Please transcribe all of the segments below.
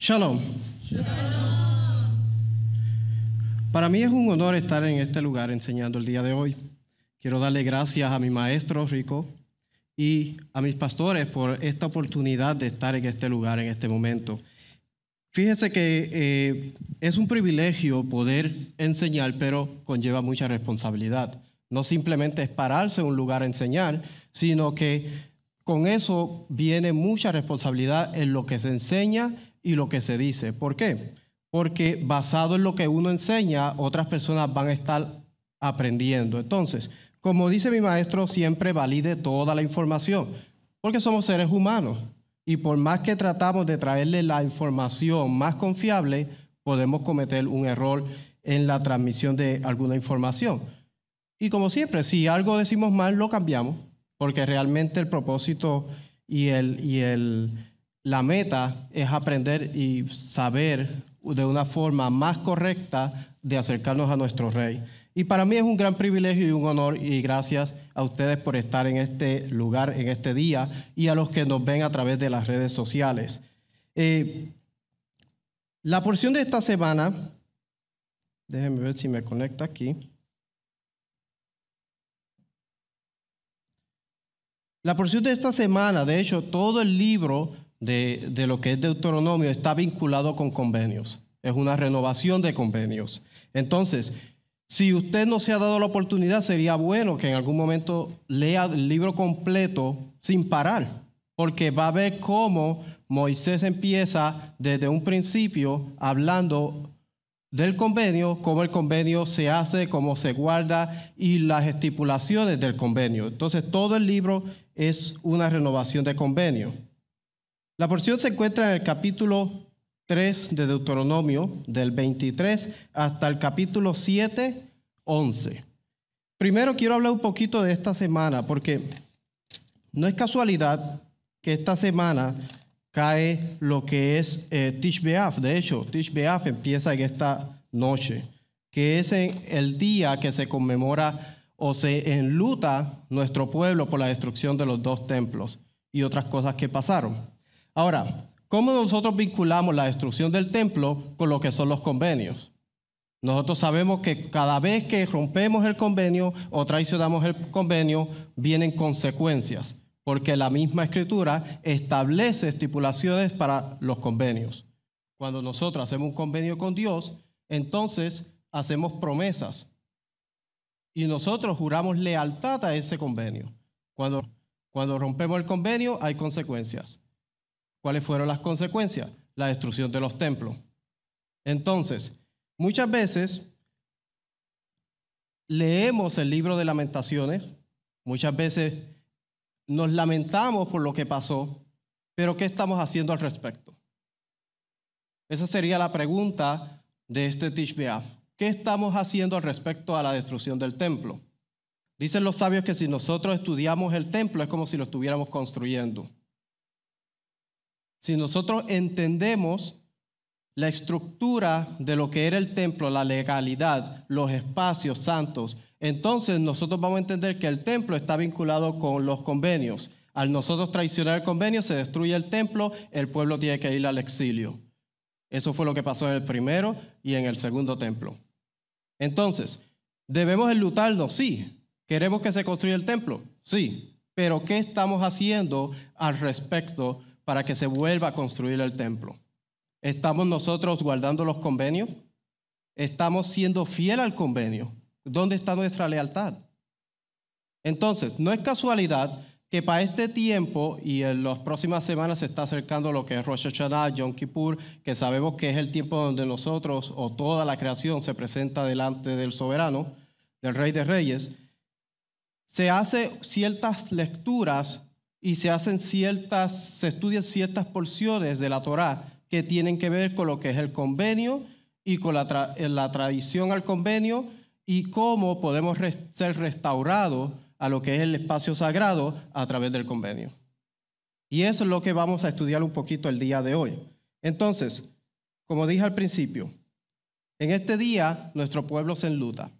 Shalom. Para mí es un honor estar en este lugar enseñando el día de hoy. Quiero darle gracias a mi maestro Rico y a mis pastores por esta oportunidad de estar en este lugar en este momento. Fíjese que es un privilegio poder enseñar, pero conlleva mucha responsabilidad. No simplemente es pararse en un lugar a enseñar, sino que con eso viene mucha responsabilidad en lo que se enseña y lo que se dice. ¿Por qué? Porque basado en lo que uno enseña, otras personas van a estar aprendiendo. Entonces, como dice mi maestro, siempre valide toda la información, porque somos seres humanos. Y por más que tratamos de traerle la información más confiable, podemos cometer un error en la transmisión de alguna información. Y como siempre, si algo decimos mal, lo cambiamos, porque realmente el propósito y la meta es aprender y saber de una forma más correcta de acercarnos a nuestro Rey. Y para mí es un gran privilegio y un honor, y gracias a ustedes por estar en este lugar, en este día, y a los que nos ven a través de las redes sociales. La porción de esta semana, déjenme ver si me conecta aquí. La porción de esta semana, de hecho, todo el libro de lo que es Deuteronomio está vinculado con convenios. Es una renovación de convenios. Entonces, si usted no se ha dado la oportunidad, sería bueno que en algún momento lea el libro completo sin parar, porque va a ver cómo Moisés empieza desde un principio hablando del convenio, cómo el convenio se hace, cómo se guarda y las estipulaciones del convenio. Entonces, todo el libro es una renovación de convenio. La porción se encuentra en el capítulo 3 de Deuteronomio, del 23 hasta el capítulo 7, 11. Primero quiero hablar un poquito de esta semana, porque no es casualidad que esta semana cae lo que es Tish B'Av. De hecho, Tish B'Av empieza en esta noche, que es el día que se conmemora o se enluta nuestro pueblo por la destrucción de los dos templos y otras cosas que pasaron. Ahora, ¿cómo nosotros vinculamos la destrucción del templo con lo que son los convenios? Nosotros sabemos que cada vez que rompemos el convenio o traicionamos el convenio, vienen consecuencias, porque la misma Escritura establece estipulaciones para los convenios. Cuando nosotros hacemos un convenio con Dios, entonces hacemos promesas y nosotros juramos lealtad a ese convenio. Cuando rompemos el convenio, hay consecuencias. ¿Cuáles fueron las consecuencias? La destrucción de los templos. Entonces, muchas veces leemos el libro de Lamentaciones, muchas veces nos lamentamos por lo que pasó, pero ¿qué estamos haciendo al respecto? Esa sería la pregunta de este Tish B'Av. ¿Qué estamos haciendo al respecto a la destrucción del templo? Dicen los sabios que si nosotros estudiamos el templo es como si lo estuviéramos construyendo. Si nosotros entendemos la estructura de lo que era el templo, la legalidad, los espacios santos, entonces nosotros vamos a entender que el templo está vinculado con los convenios. Al nosotros traicionar el convenio, se destruye el templo, el pueblo tiene que ir al exilio. Eso fue lo que pasó en el primero y en el segundo templo. Entonces, ¿debemos enlutarnos? Sí. ¿Queremos que se construya el templo? Sí. Pero ¿qué estamos haciendo al respecto para que se vuelva a construir el templo? ¿Estamos nosotros guardando los convenios? ¿Estamos siendo fiel al convenio? ¿Dónde está nuestra lealtad? Entonces, no es casualidad que para este tiempo y en las próximas semanas se está acercando lo que es Rosh Hashanah, Yom Kippur, que sabemos que es el tiempo donde nosotros o toda la creación se presenta delante del soberano, del Rey de Reyes. Se hacen ciertas lecturas y se estudian ciertas porciones de la Torá que tienen que ver con lo que es el convenio y con la tradición al convenio y cómo podemos ser restaurados a lo que es el espacio sagrado a través del convenio. Y eso es lo que vamos a estudiar un poquito el día de hoy. Entonces, como dije al principio, en este día nuestro pueblo se enluta.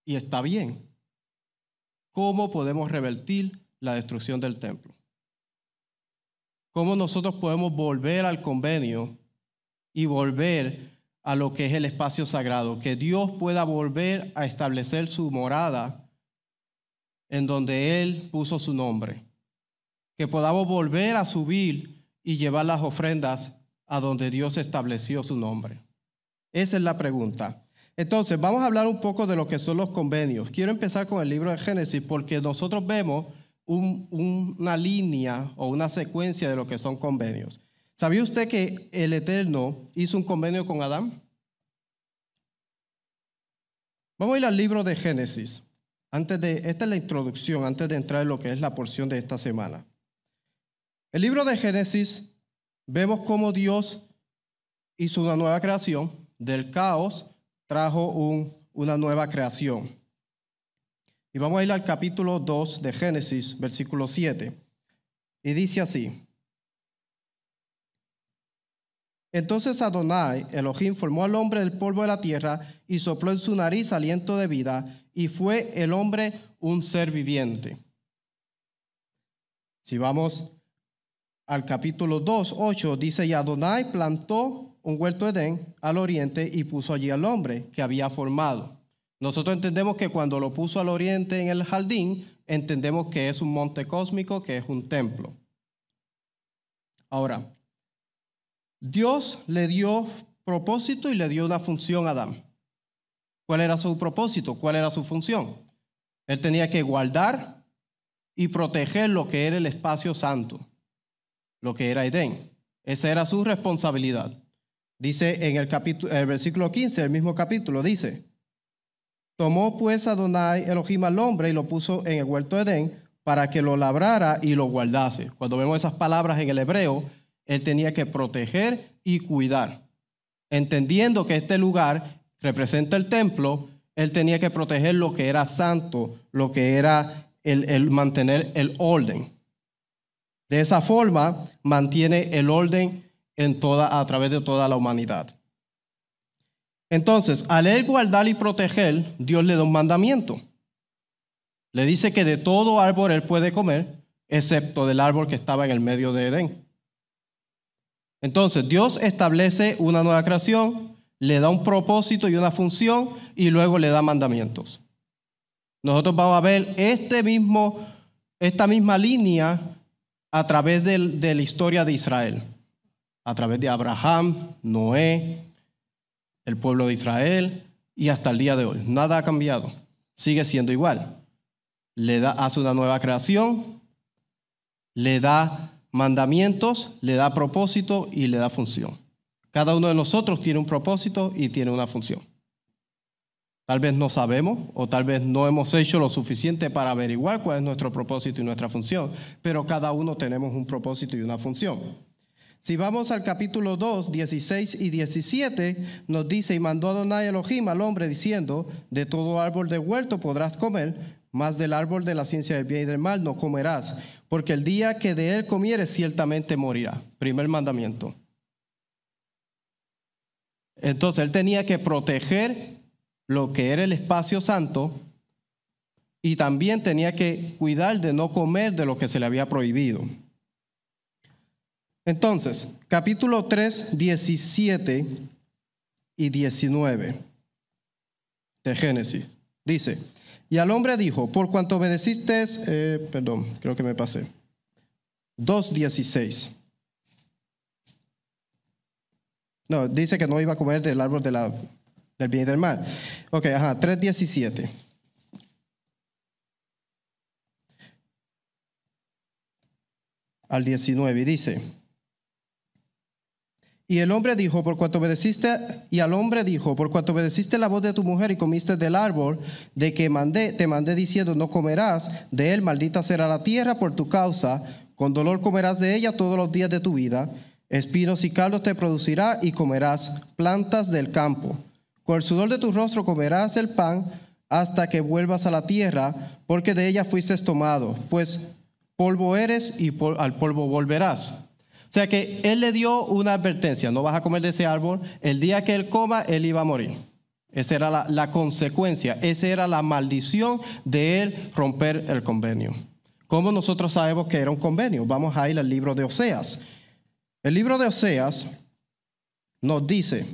Y está bien. ¿Cómo podemos revertir la destrucción del templo? cómo nosotros podemos volver al convenio y volver a lo que es el espacio sagrado, que Dios pueda volver a establecer su morada en donde Él puso su nombre, que podamos volver a subir y llevar las ofrendas a donde Dios estableció su nombre. Esa es la pregunta. Entonces, vamos a hablar un poco de lo que son los convenios. Quiero empezar con el libro de Génesis porque nosotros vemos una línea o una secuencia de lo que son convenios. ¿Sabía usted que el Eterno hizo un convenio con Adán? Vamos a ir al libro de Génesis. Esta es la introducción, antes de entrar en lo que es la porción de esta semana. El libro de Génesis, vemos cómo Dios hizo una nueva creación. Del caos trajo una nueva creación. Y vamos a ir al capítulo 2 de Génesis, versículo 7. Y dice así: Entonces Adonai, Elohim, formó al hombre del polvo de la tierra y sopló en su nariz aliento de vida, y fue el hombre un ser viviente. Si vamos al capítulo 2, 8, dice: Y Adonai plantó un huerto de Edén al oriente y puso allí al hombre que había formado. Nosotros entendemos que cuando lo puso al oriente en el jardín, entendemos que es un monte cósmico, que es un templo. Ahora, Dios le dio propósito y le dio una función a Adán. ¿Cuál era su propósito? ¿Cuál era su función? Él tenía que guardar y proteger lo que era el espacio santo, lo que era Edén. Esa era su responsabilidad. Dice en el versículo 15, el mismo capítulo, dice: Tomó pues Adonai Elohim al hombre y lo puso en el huerto de Edén para que lo labrara y lo guardase. Cuando vemos esas palabras en el hebreo, él tenía que proteger y cuidar. Entendiendo que este lugar representa el templo, él tenía que proteger lo que era santo, lo que era el mantener el orden. De esa forma, mantiene el orden a través de toda la humanidad. Entonces, al él guardar y proteger, Dios le da un mandamiento. Le dice que de todo árbol él puede comer, excepto del árbol que estaba en el medio de Edén. Entonces, Dios establece una nueva creación, le da un propósito y una función, y luego le da mandamientos. Nosotros vamos a ver esta misma línea a través de la historia de Israel. A través de Abraham, Noé, el pueblo de Israel y hasta el día de hoy. Nada ha cambiado, sigue siendo igual. Hace una nueva creación, le da mandamientos, le da propósito y le da función. Cada uno de nosotros tiene un propósito y tiene una función. Tal vez no sabemos o tal vez no hemos hecho lo suficiente para averiguar cuál es nuestro propósito y nuestra función, pero cada uno tenemos un propósito y una función. Si vamos al capítulo 2, 16 y 17, nos dice: Y mandó Adonai Elohim al hombre diciendo: De todo árbol del huerto podrás comer, mas del árbol de la ciencia del bien y del mal no comerás, porque el día que de él comieres ciertamente morirá. Primer mandamiento. Entonces él tenía que proteger lo que era el espacio santo y también tenía que cuidar de no comer de lo que se le había prohibido. Entonces, capítulo 3, 17 y 19 de Génesis, dice: Y al hombre dijo: Por cuanto obedeciste, creo que me pasé. 2:16. No, dice que no iba a comer del árbol del bien y del mal. Ok, 3:17. Al 19, dice: Y al hombre dijo: Por cuanto obedeciste la voz de tu mujer y comiste del árbol de que te mandé diciendo: No comerás de él, maldita será la tierra por tu causa, con dolor comerás de ella todos los días de tu vida, espinos y cardos te producirá y comerás plantas del campo. Con el sudor de tu rostro comerás el pan hasta que vuelvas a la tierra, porque de ella fuiste tomado, pues polvo eres y al polvo volverás. O sea que él le dio una advertencia: no vas a comer de ese árbol. El día que él coma, él iba a morir. Esa era la consecuencia, esa era la maldición de él romper el convenio. ¿Cómo nosotros sabemos que era un convenio? Vamos a ir al libro de Oseas. El libro de Oseas nos dice,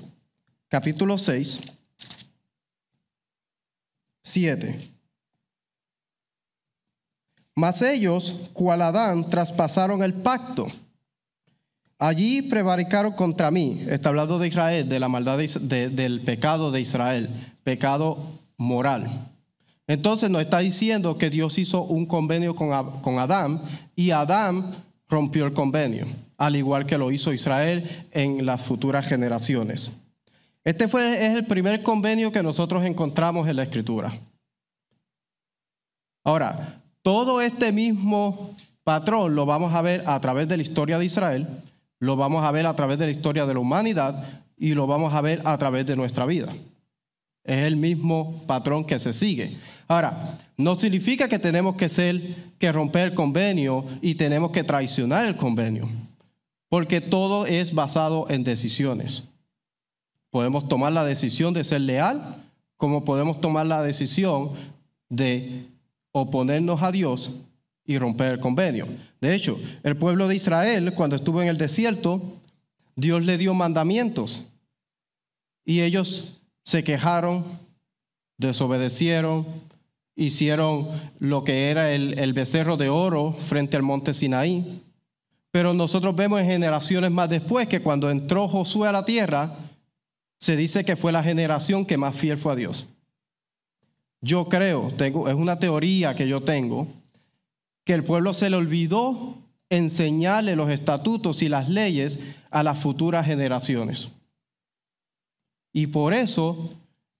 capítulo 6, 7. Mas ellos, cual Adán, traspasaron el pacto. Allí prevaricaron contra mí. Está hablando de Israel, de la maldad del pecado de Israel, pecado moral. Entonces nos está diciendo que Dios hizo un convenio con Adán y Adán rompió el convenio, al igual que lo hizo Israel en las futuras generaciones. Este es el primer convenio que nosotros encontramos en la Escritura. Ahora, todo este mismo patrón lo vamos a ver a través de la historia de Israel, lo vamos a ver a través de la historia de la humanidad y lo vamos a ver a través de nuestra vida. Es el mismo patrón que se sigue. Ahora, no significa que tenemos que romper el convenio y tenemos que traicionar el convenio, porque todo es basado en decisiones. Podemos tomar la decisión de ser leal, como podemos tomar la decisión de oponernos a Dios y romper el convenio. De hecho, el pueblo de Israel, cuando estuvo en el desierto, Dios le dio mandamientos y ellos se quejaron, desobedecieron, hicieron lo que era el becerro de oro frente al monte Sinaí. Pero nosotros vemos en generaciones más después que cuando entró Josué a la tierra, se dice que fue la generación que más fiel fue a Dios. Yo creo, es una teoría que yo tengo, que el pueblo se le olvidó enseñarle los estatutos y las leyes a las futuras generaciones. Y por eso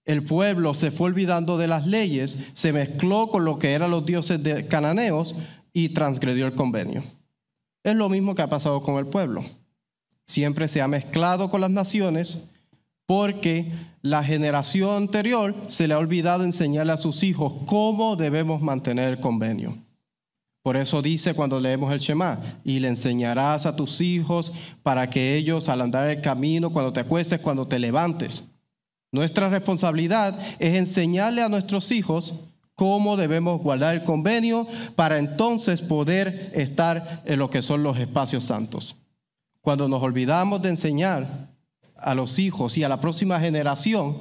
el pueblo se fue olvidando de las leyes, se mezcló con lo que eran los dioses cananeos y transgredió el convenio. Es lo mismo que ha pasado con el pueblo. Siempre se ha mezclado con las naciones porque la generación anterior se le ha olvidado enseñarle a sus hijos cómo debemos mantener el convenio. Por eso dice cuando leemos el Shema, y le enseñarás a tus hijos para que ellos al andar el camino, cuando te acuestes, cuando te levantes. Nuestra responsabilidad es enseñarle a nuestros hijos cómo debemos guardar el convenio para entonces poder estar en lo que son los espacios santos. Cuando nos olvidamos de enseñar a los hijos y a la próxima generación,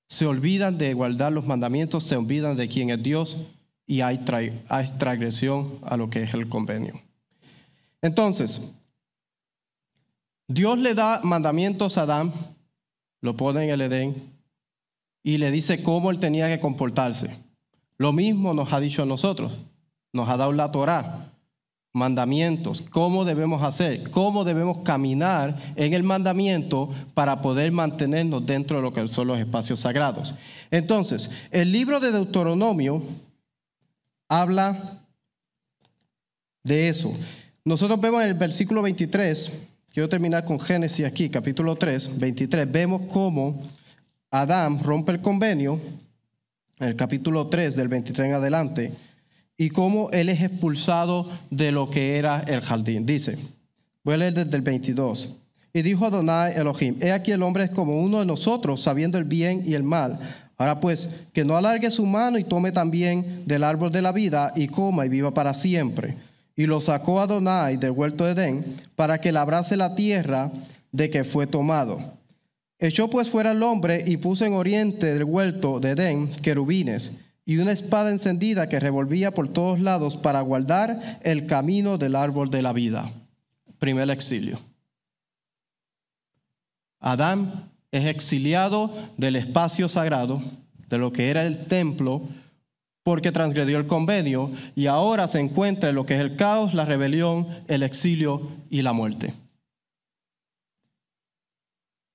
se olvidan de guardar los mandamientos, se olvidan de quién es Dios y hay transgresión a lo que es el convenio. Entonces, Dios le da mandamientos a Adán, lo pone en el Edén y le dice cómo él tenía que comportarse. Lo mismo nos ha dicho a nosotros, nos ha dado la Torá, mandamientos, cómo debemos hacer, cómo debemos caminar en el mandamiento para poder mantenernos dentro de lo que son los espacios sagrados. Entonces, el libro de Deuteronomio habla de eso. Nosotros vemos en el versículo 23, quiero terminar con Génesis aquí, capítulo 3, 23, vemos cómo Adán rompe el convenio, en el capítulo 3 del 23 en adelante, y cómo él es expulsado de lo que era el jardín. Dice, voy a leer desde el 22. Y dijo Adonai Elohim, he aquí el hombre es como uno de nosotros, sabiendo el bien y el mal. Ahora pues, que no alargue su mano y tome también del árbol de la vida y coma y viva para siempre. Y lo sacó Adonai del huerto de Edén para que labrase la tierra de que fue tomado. Echó pues fuera el hombre y puso en oriente del huerto de Edén querubines y una espada encendida que revolvía por todos lados para guardar el camino del árbol de la vida. Primer exilio. Adán es exiliado del espacio sagrado, de lo que era el templo, porque transgredió el convenio y ahora se encuentra en lo que es el caos, la rebelión, el exilio y la muerte,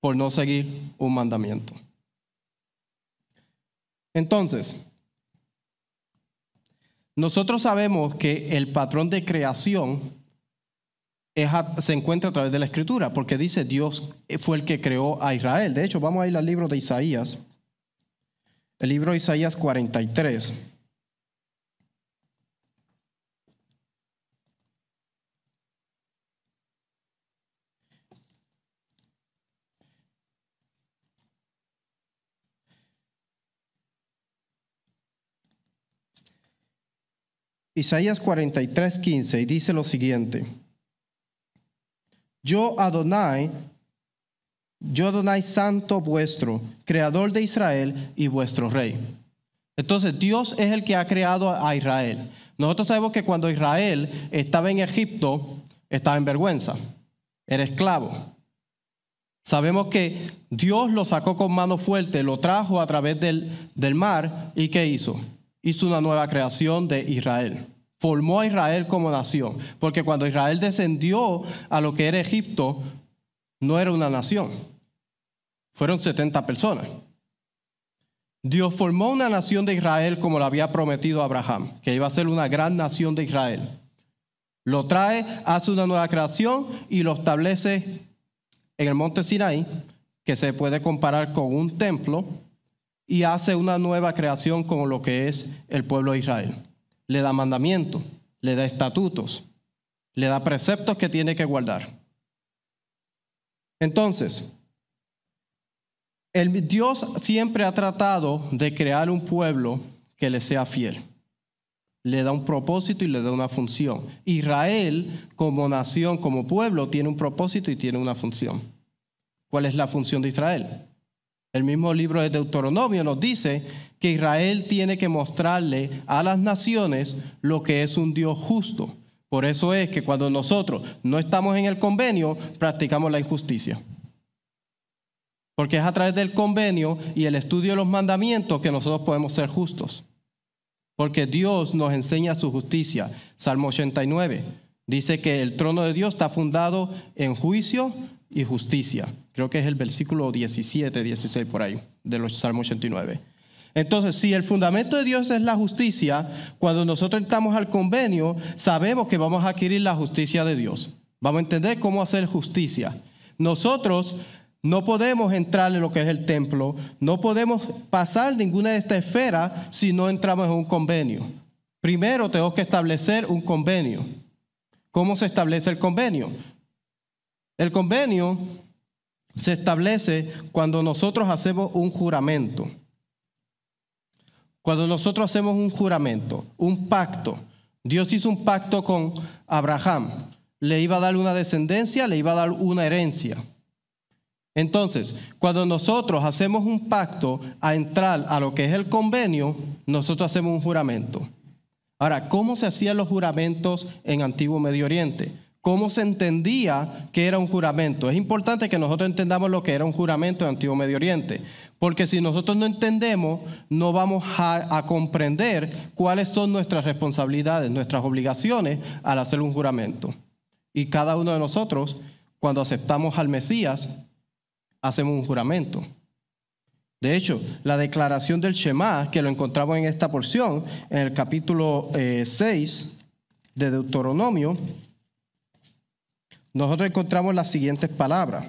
por no seguir un mandamiento. Entonces, nosotros sabemos que el patrón de creación se encuentra a través de la Escritura, porque dice Dios fue el que creó a Israel. De hecho, vamos a ir al libro de Isaías, el libro de Isaías 43. Isaías 43:15, y dice lo siguiente: Yo Adonai santo vuestro, creador de Israel y vuestro rey. Entonces Dios es el que ha creado a Israel. Nosotros sabemos que cuando Israel estaba en Egipto, estaba en vergüenza, era esclavo. Sabemos que Dios lo sacó con mano fuerte, lo trajo a través del mar. ¿Y qué hizo? Hizo una nueva creación de Israel. Formó a Israel como nación. Porque cuando Israel descendió a lo que era Egipto, no era una nación. Fueron 70 personas. Dios formó una nación de Israel como lo había prometido a Abraham, que iba a ser una gran nación de Israel. Lo trae, hace una nueva creación y lo establece en el monte Sinaí, que se puede comparar con un templo, y hace una nueva creación con lo que es el pueblo de Israel. Le da mandamientos, le da estatutos, le da preceptos que tiene que guardar. Entonces, Dios siempre ha tratado de crear un pueblo que le sea fiel. Le da un propósito y le da una función. Israel, como nación, como pueblo, tiene un propósito y tiene una función. ¿Cuál es la función de Israel? El mismo libro de Deuteronomio nos dice que Israel tiene que mostrarle a las naciones lo que es un Dios justo. Por eso es que cuando nosotros no estamos en el convenio, practicamos la injusticia. Porque es a través del convenio y el estudio de los mandamientos que nosotros podemos ser justos. Porque Dios nos enseña su justicia. Salmo 89 dice que el trono de Dios está fundado en juicio y justicia. Creo que es el versículo 17, 16 por ahí, de los Salmo 89. Entonces, si el fundamento de Dios es la justicia, cuando nosotros entramos al convenio, sabemos que vamos a adquirir la justicia de Dios. Vamos a entender cómo hacer justicia. Nosotros no podemos entrar en lo que es el templo, no podemos pasar ninguna de estas esferas si no entramos en un convenio. Primero tenemos que establecer un convenio. ¿Cómo se establece el convenio? El convenio se establece cuando nosotros hacemos un juramento. Cuando nosotros hacemos un juramento, un pacto. Dios hizo un pacto con Abraham. Le iba a dar una descendencia, le iba a dar una herencia. Entonces, cuando nosotros hacemos un pacto a entrar a lo que es el convenio, nosotros hacemos un juramento. Ahora, ¿cómo se hacían los juramentos en Antiguo Medio Oriente? ¿Cómo se entendía que era un juramento? Es importante que nosotros entendamos lo que era un juramento en Antiguo Medio Oriente, porque si nosotros no entendemos, no vamos a comprender cuáles son nuestras responsabilidades, nuestras obligaciones al hacer un juramento. Y cada uno de nosotros, cuando aceptamos al Mesías, hacemos un juramento. De hecho, la declaración del Shema, que lo encontramos en esta porción, en el capítulo 6 de Deuteronomio, nosotros encontramos las siguientes palabras.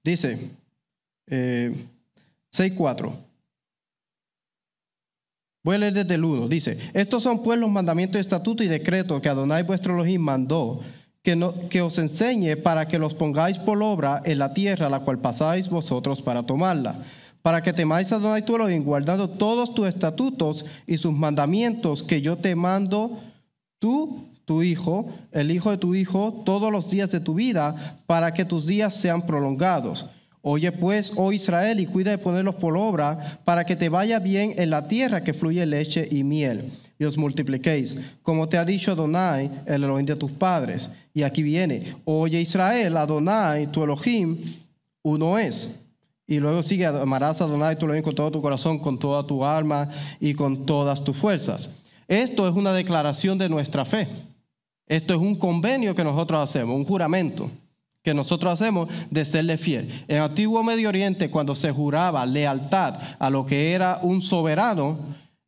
Dice, 6:4. Voy a leer desde el 1. Dice, estos son pues los mandamientos, estatutos y decretos que Adonai vuestro Elohim mandó, que os enseñe para que los pongáis por obra en la tierra, la cual pasáis vosotros para tomarla. Para que temáis a Adonai tu Elohim, guardando todos tus estatutos y sus mandamientos que yo te mando, tú, tu hijo, el hijo de tu hijo, todos los días de tu vida, para que tus días sean prolongados. Oye pues, oh Israel, y cuida de ponerlos por obra, para que te vaya bien en la tierra que fluye leche y miel, y os multipliquéis, como te ha dicho Adonai, el Elohim de tus padres. Y aquí viene, oye Israel, Adonai, tu Elohim, uno es. Y luego sigue, amarás a Adonai tu Elohim con todo tu corazón, con toda tu alma y con todas tus fuerzas. Esto es una declaración de nuestra fe. Esto es un convenio que nosotros hacemos, un juramento que nosotros hacemos de serle fiel. En el Antiguo Medio Oriente, cuando se juraba lealtad a lo que era un soberano,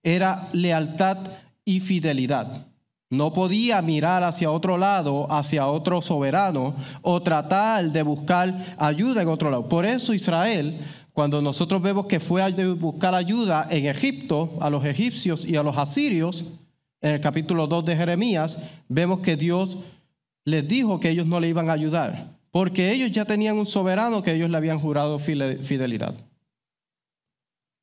era lealtad y fidelidad. No podía mirar hacia otro lado, hacia otro soberano, o tratar de buscar ayuda en otro lado. Por eso Israel, cuando nosotros vemos que fue a buscar ayuda en Egipto, a los egipcios y a los asirios, en el capítulo 2 de Jeremías, vemos que Dios les dijo que ellos no le iban a ayudar, porque ellos ya tenían un soberano que ellos le habían jurado fidelidad.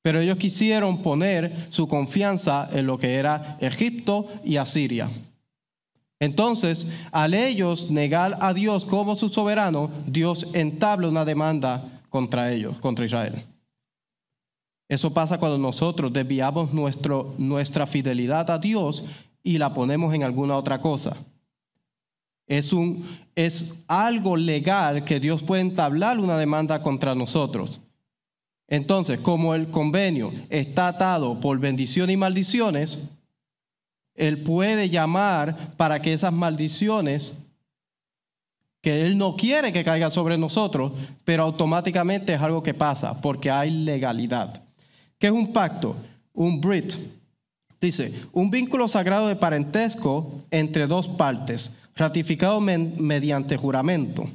pero ellos quisieron poner su confianza en lo que era Egipto y Asiria. Entonces, al ellos negar a Dios como su soberano, Dios entabla una demanda contra ellos, contra Israel. Eso pasa cuando nosotros desviamos nuestra fidelidad a Dios y la ponemos en alguna otra cosa. Es algo legal que Dios puede entablar una demanda contra nosotros. Entonces, como el convenio está atado por bendiciones y maldiciones, Él puede llamar para que esas maldiciones, que Él no quiere que caigan sobre nosotros, pero automáticamente es algo que pasa porque hay legalidad. ¿Qué es un pacto? Un brit. Dice, un vínculo sagrado de parentesco entre dos partes, ratificado mediante juramento.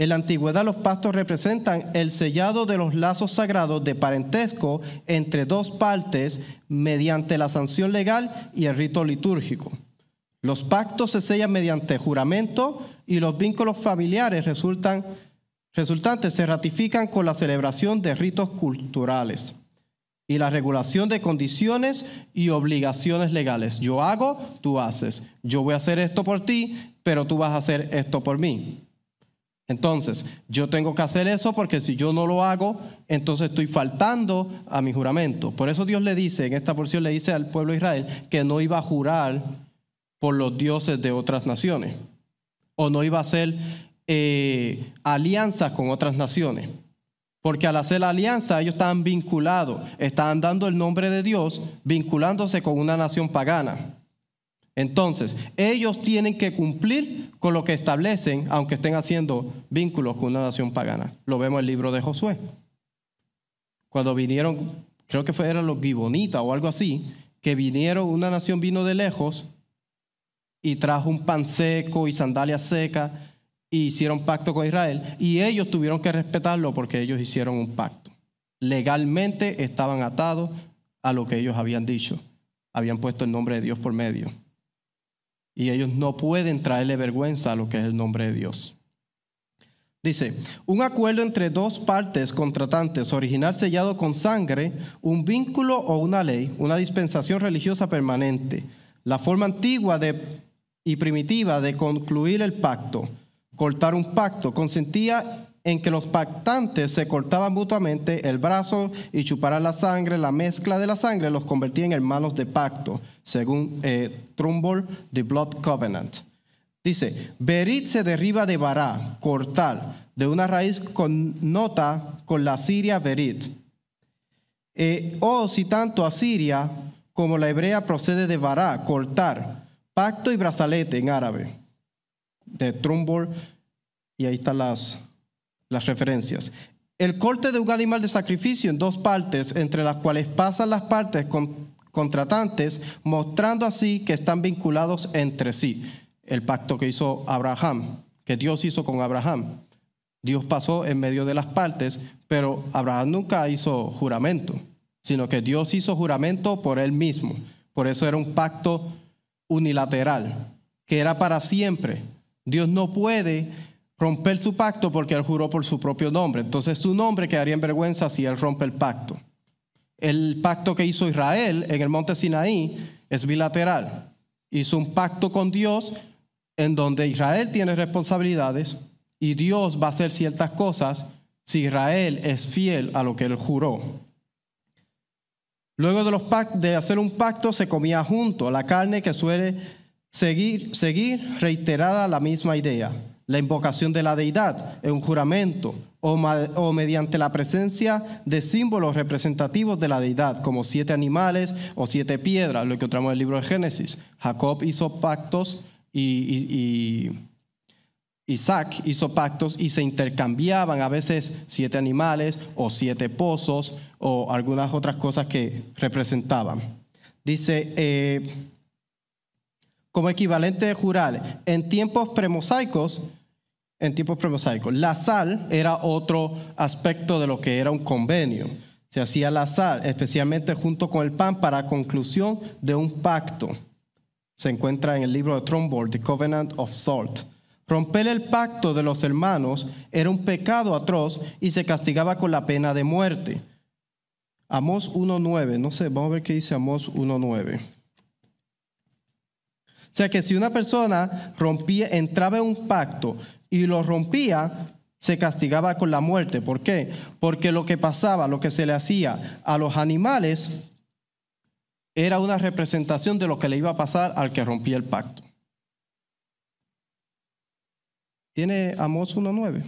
En la antigüedad los pactos representan el sellado de los lazos sagrados de parentesco entre dos partes mediante la sanción legal y el rito litúrgico. Los pactos se sellan mediante juramento y los vínculos familiares resultantes se ratifican con la celebración de ritos culturales y la regulación de condiciones y obligaciones legales. Yo hago, tú haces. Yo voy a hacer esto por ti, pero tú vas a hacer esto por mí. Entonces, yo tengo que hacer eso porque si yo no lo hago, entonces estoy faltando a mi juramento. Por eso Dios le dice, en esta porción le dice al pueblo de Israel que no iba a jurar por los dioses de otras naciones o no iba a hacer alianzas con otras naciones. Porque al hacer la alianza ellos estaban vinculados, estaban dando el nombre de Dios, vinculándose con una nación pagana. Entonces, ellos tienen que cumplir con lo que establecen, aunque estén haciendo vínculos con una nación pagana. Lo vemos en el libro de Josué. Cuando vinieron, creo que eran los Gibonitas o algo así, que vinieron, una nación vino de lejos y trajo un pan seco y sandalias secas y hicieron pacto con Israel. Y ellos tuvieron que respetarlo porque ellos hicieron un pacto. Legalmente estaban atados a lo que ellos habían dicho. Habían puesto el nombre de Dios por medio. Y ellos no pueden traerle vergüenza a lo que es el nombre de Dios. Dice, un acuerdo entre dos partes contratantes, original sellado con sangre, un vínculo o una ley, una dispensación religiosa permanente. La forma antigua y primitiva de concluir el pacto, cortar un pacto, consistía en que los pactantes se cortaban mutuamente el brazo y chuparan la sangre. La mezcla de la sangre los convertía en hermanos de pacto, según Trumbull, The Blood Covenant. Dice, berit se deriva de bará, cortar, de una raíz connota con la siria berit. O si tanto asiria como la hebrea procede de bará, cortar, pacto y brazalete en árabe. De Trumbull, y ahí están las referencias. El corte de un animal de sacrificio en dos partes, entre las cuales pasan las partes contratantes, mostrando así que están vinculados entre sí. El pacto que hizo Abraham, que Dios hizo con Abraham. Dios pasó en medio de las partes, pero Abraham nunca hizo juramento, sino que Dios hizo juramento por él mismo. Por eso era un pacto unilateral, que era para siempre. Dios no puede romper su pacto porque él juró por su propio nombre. Entonces su nombre quedaría en vergüenza si él rompe el pacto. El pacto que hizo Israel en el monte Sinaí es bilateral. Hizo un pacto con Dios en donde Israel tiene responsabilidades y Dios va a hacer ciertas cosas si Israel es fiel a lo que él juró. Luego de hacer un pacto se comía junto la carne, que suele seguir reiterada la misma idea. La invocación de la deidad en un juramento o mediante la presencia de símbolos representativos de la deidad, como 7 animales o 7 piedras, lo que encontramos en el libro de Génesis. Jacob hizo pactos y Isaac hizo pactos y se intercambiaban a veces 7 animales o 7 pozos o algunas otras cosas que representaban. Dice, como equivalente de jurar, en tiempos premosaicos, la sal era otro aspecto de lo que era un convenio. Se hacía la sal, especialmente junto con el pan, para conclusión de un pacto. Se encuentra en el libro de Trumbull, The Covenant of Salt. Romper el pacto de los hermanos era un pecado atroz y se castigaba con la pena de muerte. Amós 1:9. No sé, vamos a ver qué dice Amós 1:9. O sea que si una persona entraba en un pacto y lo rompía, se castigaba con la muerte. ¿Por qué? Porque lo que pasaba, lo que se le hacía a los animales, era una representación de lo que le iba a pasar al que rompía el pacto. ¿Tiene Amós 1:9?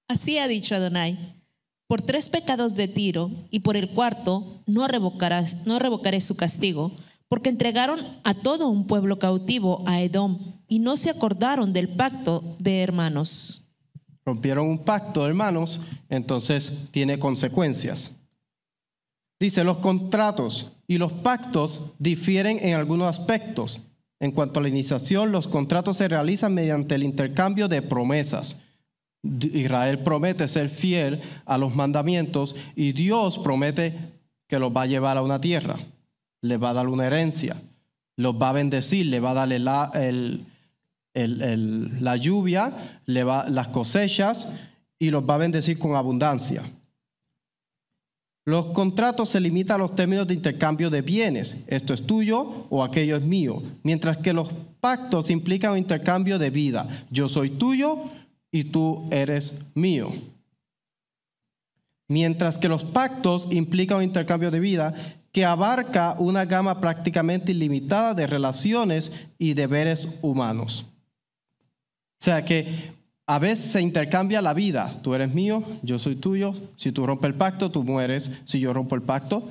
Así ha dicho Adonai: por 3 pecados de Tiro y por el cuarto no revocaré su castigo, porque entregaron a todo un pueblo cautivo a Edom y no se acordaron del pacto de hermanos. Rompieron un pacto, hermanos, entonces tiene consecuencias. Dice, los contratos y los pactos difieren en algunos aspectos. En cuanto a la iniciación, los contratos se realizan mediante el intercambio de promesas. Israel promete ser fiel a los mandamientos y Dios promete que los va a llevar a una tierra, les va a dar una herencia, los va a bendecir, le va a darle la lluvia, las cosechas y los va a bendecir con abundancia. Los contratos se limitan a los términos de intercambio de bienes. Esto es tuyo o aquello es mío. Mientras que los pactos implican un intercambio de vida. Yo soy tuyo y tú eres mío. Mientras que los pactos implican un intercambio de vida que abarca una gama prácticamente ilimitada de relaciones y deberes humanos. O sea que a veces se intercambia la vida. Tú eres mío, yo soy tuyo. Si tú rompes el pacto, tú mueres. Si yo rompo el pacto,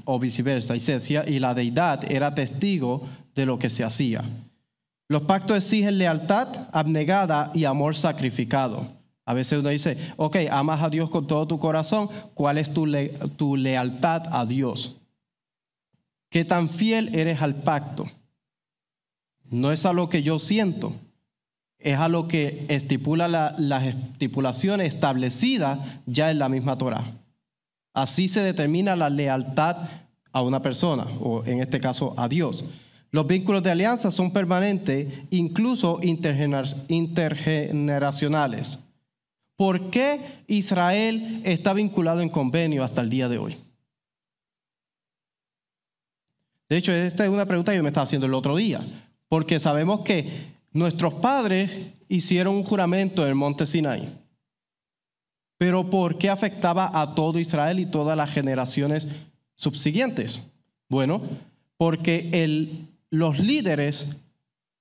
o viceversa. Y se decía, y la deidad era testigo de lo que se hacía. Los pactos exigen lealtad abnegada y amor sacrificado. A veces uno dice, ok, amas a Dios con todo tu corazón. ¿Cuál es tu lealtad a Dios? ¿Qué tan fiel eres al pacto? No es a lo que yo siento. Es a lo que estipula las estipulaciones establecidas ya en la misma Torá. Así se determina la lealtad a una persona, o en este caso a Dios. Los vínculos de alianza son permanentes, incluso intergeneracionales. ¿Por qué Israel está vinculado en convenio hasta el día de hoy? De hecho, esta es una pregunta que yo me estaba haciendo el otro día, porque sabemos que nuestros padres hicieron un juramento en el monte Sinai. Pero ¿por qué afectaba a todo Israel y todas las generaciones subsiguientes? Bueno, porque los líderes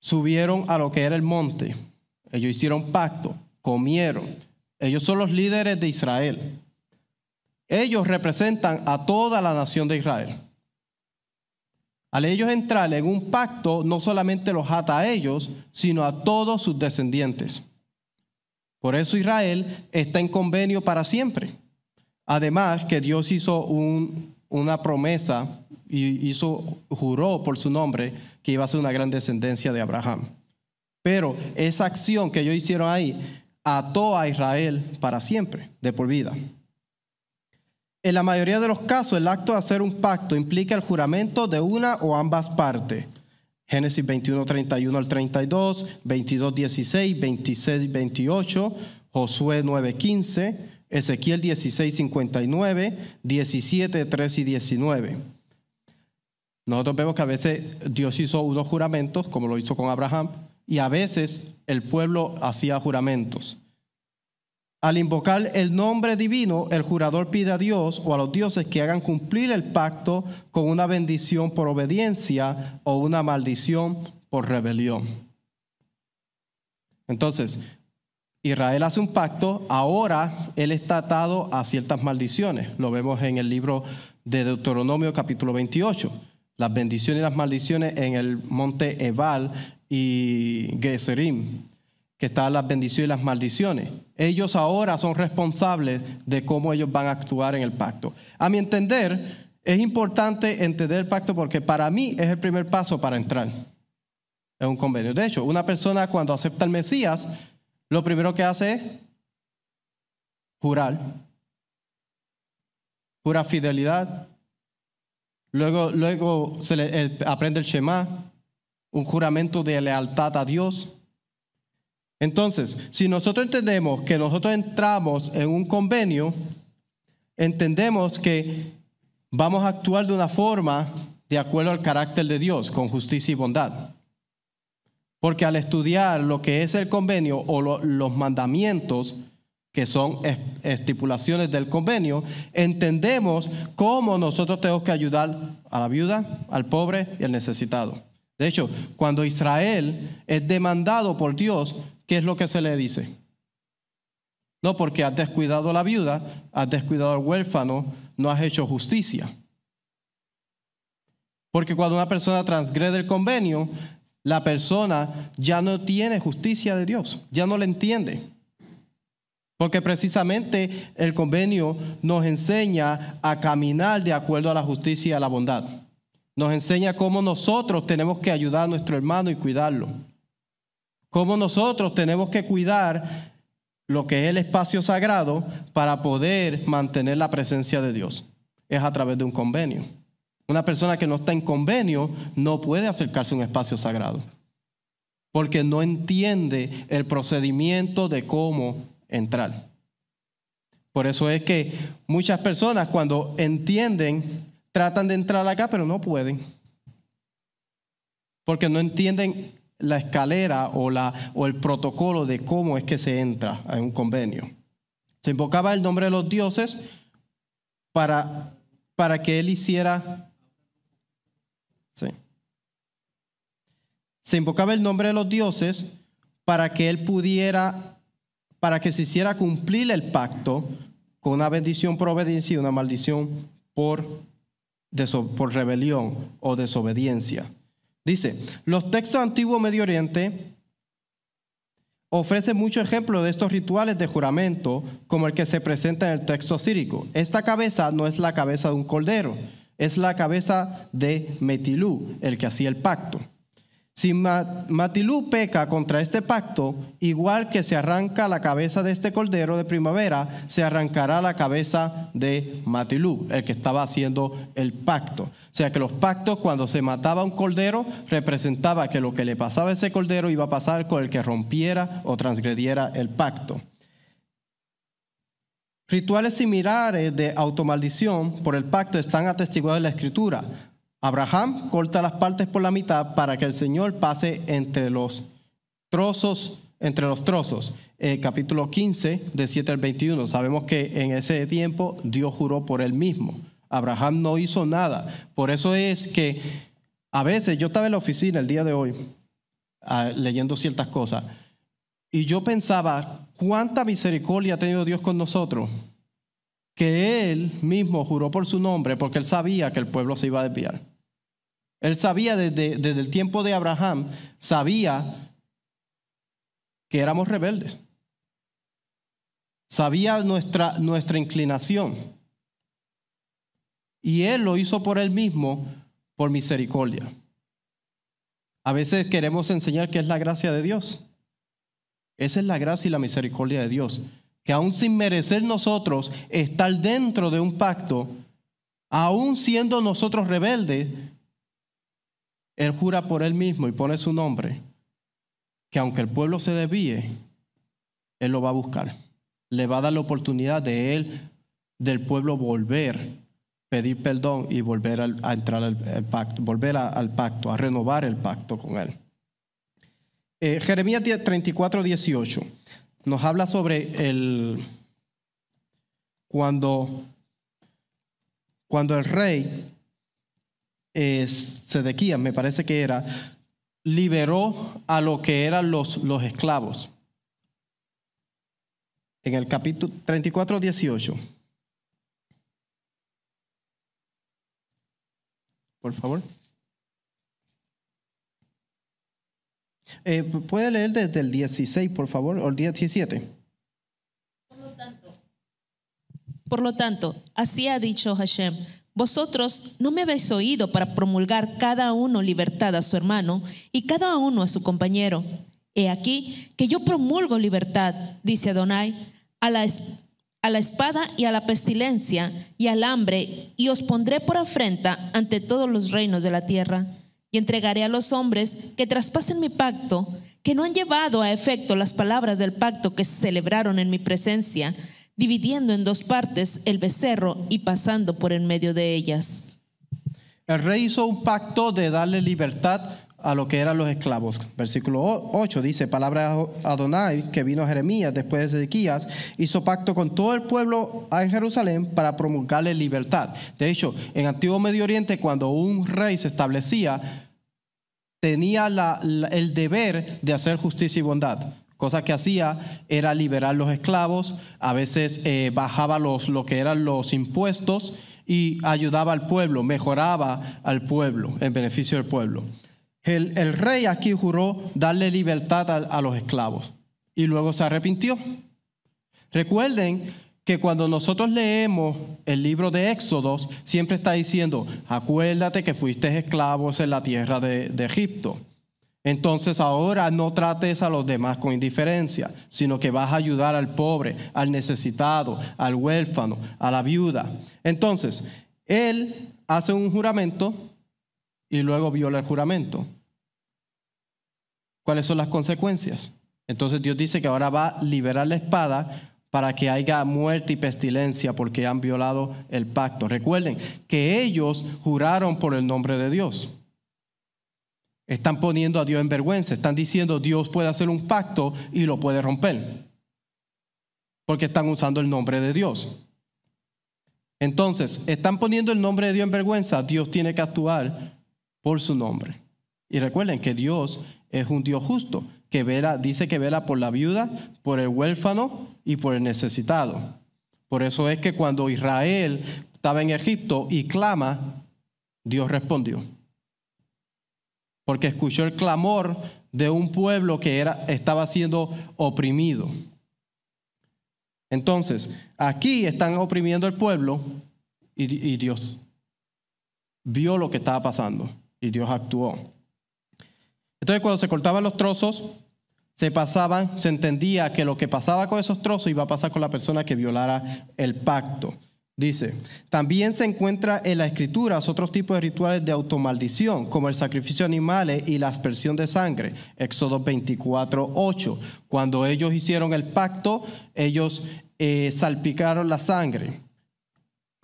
subieron a lo que era el monte. Ellos hicieron pacto, comieron. Ellos son los líderes de Israel. Ellos representan a toda la nación de Israel. Al ellos entrar en un pacto, no solamente los ata a ellos, sino a todos sus descendientes. Por eso Israel está en convenio para siempre. Además que Dios hizo una promesa y juró por su nombre que iba a ser una gran descendencia de Abraham. Pero esa acción que ellos hicieron ahí ató a Israel para siempre, de por vida. En la mayoría de los casos, el acto de hacer un pacto implica el juramento de una o ambas partes. Génesis 21:31 al 32, 22:16, 26:28, Josué 9:15, Ezequiel 16:59, 17:3 y 19. Nosotros vemos que a veces Dios hizo unos juramentos, como lo hizo con Abraham, y a veces el pueblo hacía juramentos. Al invocar el nombre divino, el jurador pide a Dios o a los dioses que hagan cumplir el pacto con una bendición por obediencia o una maldición por rebelión. Entonces, Israel hace un pacto, ahora él está atado a ciertas maldiciones. Lo vemos en el libro de Deuteronomio capítulo 28. Las bendiciones y las maldiciones en el monte Ebal y Geserim, que están las bendiciones y las maldiciones. Ellos ahora son responsables de cómo ellos van a actuar en el pacto. A mi entender, es importante entender el pacto porque para mí es el primer paso para entrar en un convenio. De hecho, una persona cuando acepta al Mesías, lo primero que hace es jurar. Jura fidelidad. Luego aprende el Shema, un juramento de lealtad a Dios. Entonces, si nosotros entendemos que nosotros entramos en un convenio, entendemos que vamos a actuar de una forma de acuerdo al carácter de Dios, con justicia y bondad. Porque al estudiar lo que es el convenio o los mandamientos, que son estipulaciones del convenio, entendemos cómo nosotros tenemos que ayudar a la viuda, al pobre y al necesitado. De hecho, cuando Israel es demandado por Dios, ¿qué es lo que se le dice? No, porque has descuidado a la viuda, has descuidado al huérfano, no has hecho justicia. Porque cuando una persona transgrede el convenio, la persona ya no tiene justicia de Dios, ya no la entiende. Porque precisamente el convenio nos enseña a caminar de acuerdo a la justicia y a la bondad. Nos enseña cómo nosotros tenemos que ayudar a nuestro hermano y cuidarlo. Cómo nosotros tenemos que cuidar lo que es el espacio sagrado para poder mantener la presencia de Dios. Es a través de un convenio. Una persona que no está en convenio no puede acercarse a un espacio sagrado. Porque no entiende el procedimiento de cómo entrar. Por eso es que muchas personas cuando entienden, tratan de entrar acá, pero no pueden. Porque no entienden la escalera o el protocolo de cómo es que se entra en un convenio. Se invocaba el nombre de los dioses para que él hiciera... Sí. Se invocaba el nombre de los dioses para que él pudiera... para que se hiciera cumplir el pacto con una bendición por obediencia y una maldición por rebelión o desobediencia. Dice, los textos antiguos Medio Oriente ofrecen muchos ejemplos de estos rituales de juramento como el que se presenta en el texto asírico. Esta cabeza no es la cabeza de un cordero, es la cabeza de Metilú, el que hacía el pacto. Si Metilú peca contra este pacto, igual que se arranca la cabeza de este cordero de primavera, se arrancará la cabeza de Metilú, el que estaba haciendo el pacto. O sea que los pactos, cuando se mataba un cordero, representaba que lo que le pasaba a ese cordero iba a pasar con el que rompiera o transgrediera el pacto. Rituales similares de automaldición por el pacto están atestiguados en la Escritura. Abraham corta las partes por la mitad para que el Señor pase entre los trozos. Capítulo 15, de 7 al 21. Sabemos que en ese tiempo Dios juró por él mismo. Abraham no hizo nada. Por eso es que a veces yo estaba en la oficina el día de hoy leyendo ciertas cosas y yo pensaba cuánta misericordia ha tenido Dios con nosotros, que Él mismo juró por su nombre porque Él sabía que el pueblo se iba a desviar. Él sabía desde el tiempo de Abraham, sabía que éramos rebeldes. Sabía nuestra inclinación. Y Él lo hizo por Él mismo, por misericordia. A veces queremos enseñar qué es la gracia de Dios. Esa es la gracia y la misericordia de Dios. Que aún sin merecer nosotros estar dentro de un pacto, aún siendo nosotros rebeldes, Él jura por Él mismo y pone su nombre, que aunque el pueblo se desvíe, Él lo va a buscar. Le va a dar la oportunidad del pueblo volver, pedir perdón y volver a entrar al pacto, volver al pacto, a renovar el pacto con Él. Jeremías 34:18 nos habla sobre cuando el rey Sedequías, me parece que era, liberó a lo que eran los esclavos. En el capítulo 34:18. Por favor. ¿Puede leer desde el 16, por favor, o el 17? Por lo tanto, así ha dicho Hashem: vosotros no me habéis oído para promulgar cada uno libertad a su hermano y cada uno a su compañero. He aquí que yo promulgo libertad, dice Adonai, a la espada y a la pestilencia y al hambre, y os pondré por afrenta ante todos los reinos de la tierra. Y entregaré a los hombres que traspasen mi pacto, que no han llevado a efecto las palabras del pacto que se celebraron en mi presencia, dividiendo en dos partes el becerro y pasando por en medio de ellas. El rey hizo un pacto de darle libertad a lo que eran los esclavos. Versículo 8 dice, palabra de Adonai, que vino a Jeremías después de Ezequías, hizo pacto con todo el pueblo en Jerusalén para promulgarle libertad. De hecho, en Antiguo Medio Oriente, cuando un rey se establecía, tenía el deber de hacer justicia y bondad. Cosa que hacía era liberar los esclavos, a veces bajaba lo que eran los impuestos y ayudaba al pueblo, mejoraba al pueblo, en beneficio del pueblo. El rey aquí juró darle libertad a los esclavos y luego se arrepintió. Recuerden que cuando nosotros leemos el libro de Éxodos, siempre está diciendo, acuérdate que fuiste esclavos en la tierra de Egipto. Entonces ahora no trates a los demás con indiferencia, sino que vas a ayudar al pobre, al necesitado, al huérfano, a la viuda. Entonces, él hace un juramento y luego viola el juramento. ¿Cuáles son las consecuencias? Entonces Dios dice que ahora va a liberar la espada para que haya muerte y pestilencia porque han violado el pacto. Recuerden que ellos juraron por el nombre de Dios. Están poniendo a Dios en vergüenza. Están diciendo Dios puede hacer un pacto y lo puede romper. Porque están usando el nombre de Dios. Entonces, están poniendo el nombre de Dios en vergüenza. Dios tiene que actuar por su nombre. Y recuerden que Dios es un Dios justo, que dice que vela por la viuda, por el huérfano y por el necesitado. Por eso es que cuando Israel estaba en Egipto y clama, Dios respondió. Porque escuchó el clamor de un pueblo que estaba siendo oprimido. Entonces, aquí están oprimiendo al pueblo y Dios vio lo que estaba pasando y Dios actuó. Entonces, cuando se cortaban los trozos, se entendía que lo que pasaba con esos trozos iba a pasar con la persona que violara el pacto. Dice, también se encuentra en las escrituras otros tipos de rituales de automaldición, como el sacrificio de animales y la aspersión de sangre. Éxodo 24:8. Cuando ellos hicieron el pacto, ellos salpicaron la sangre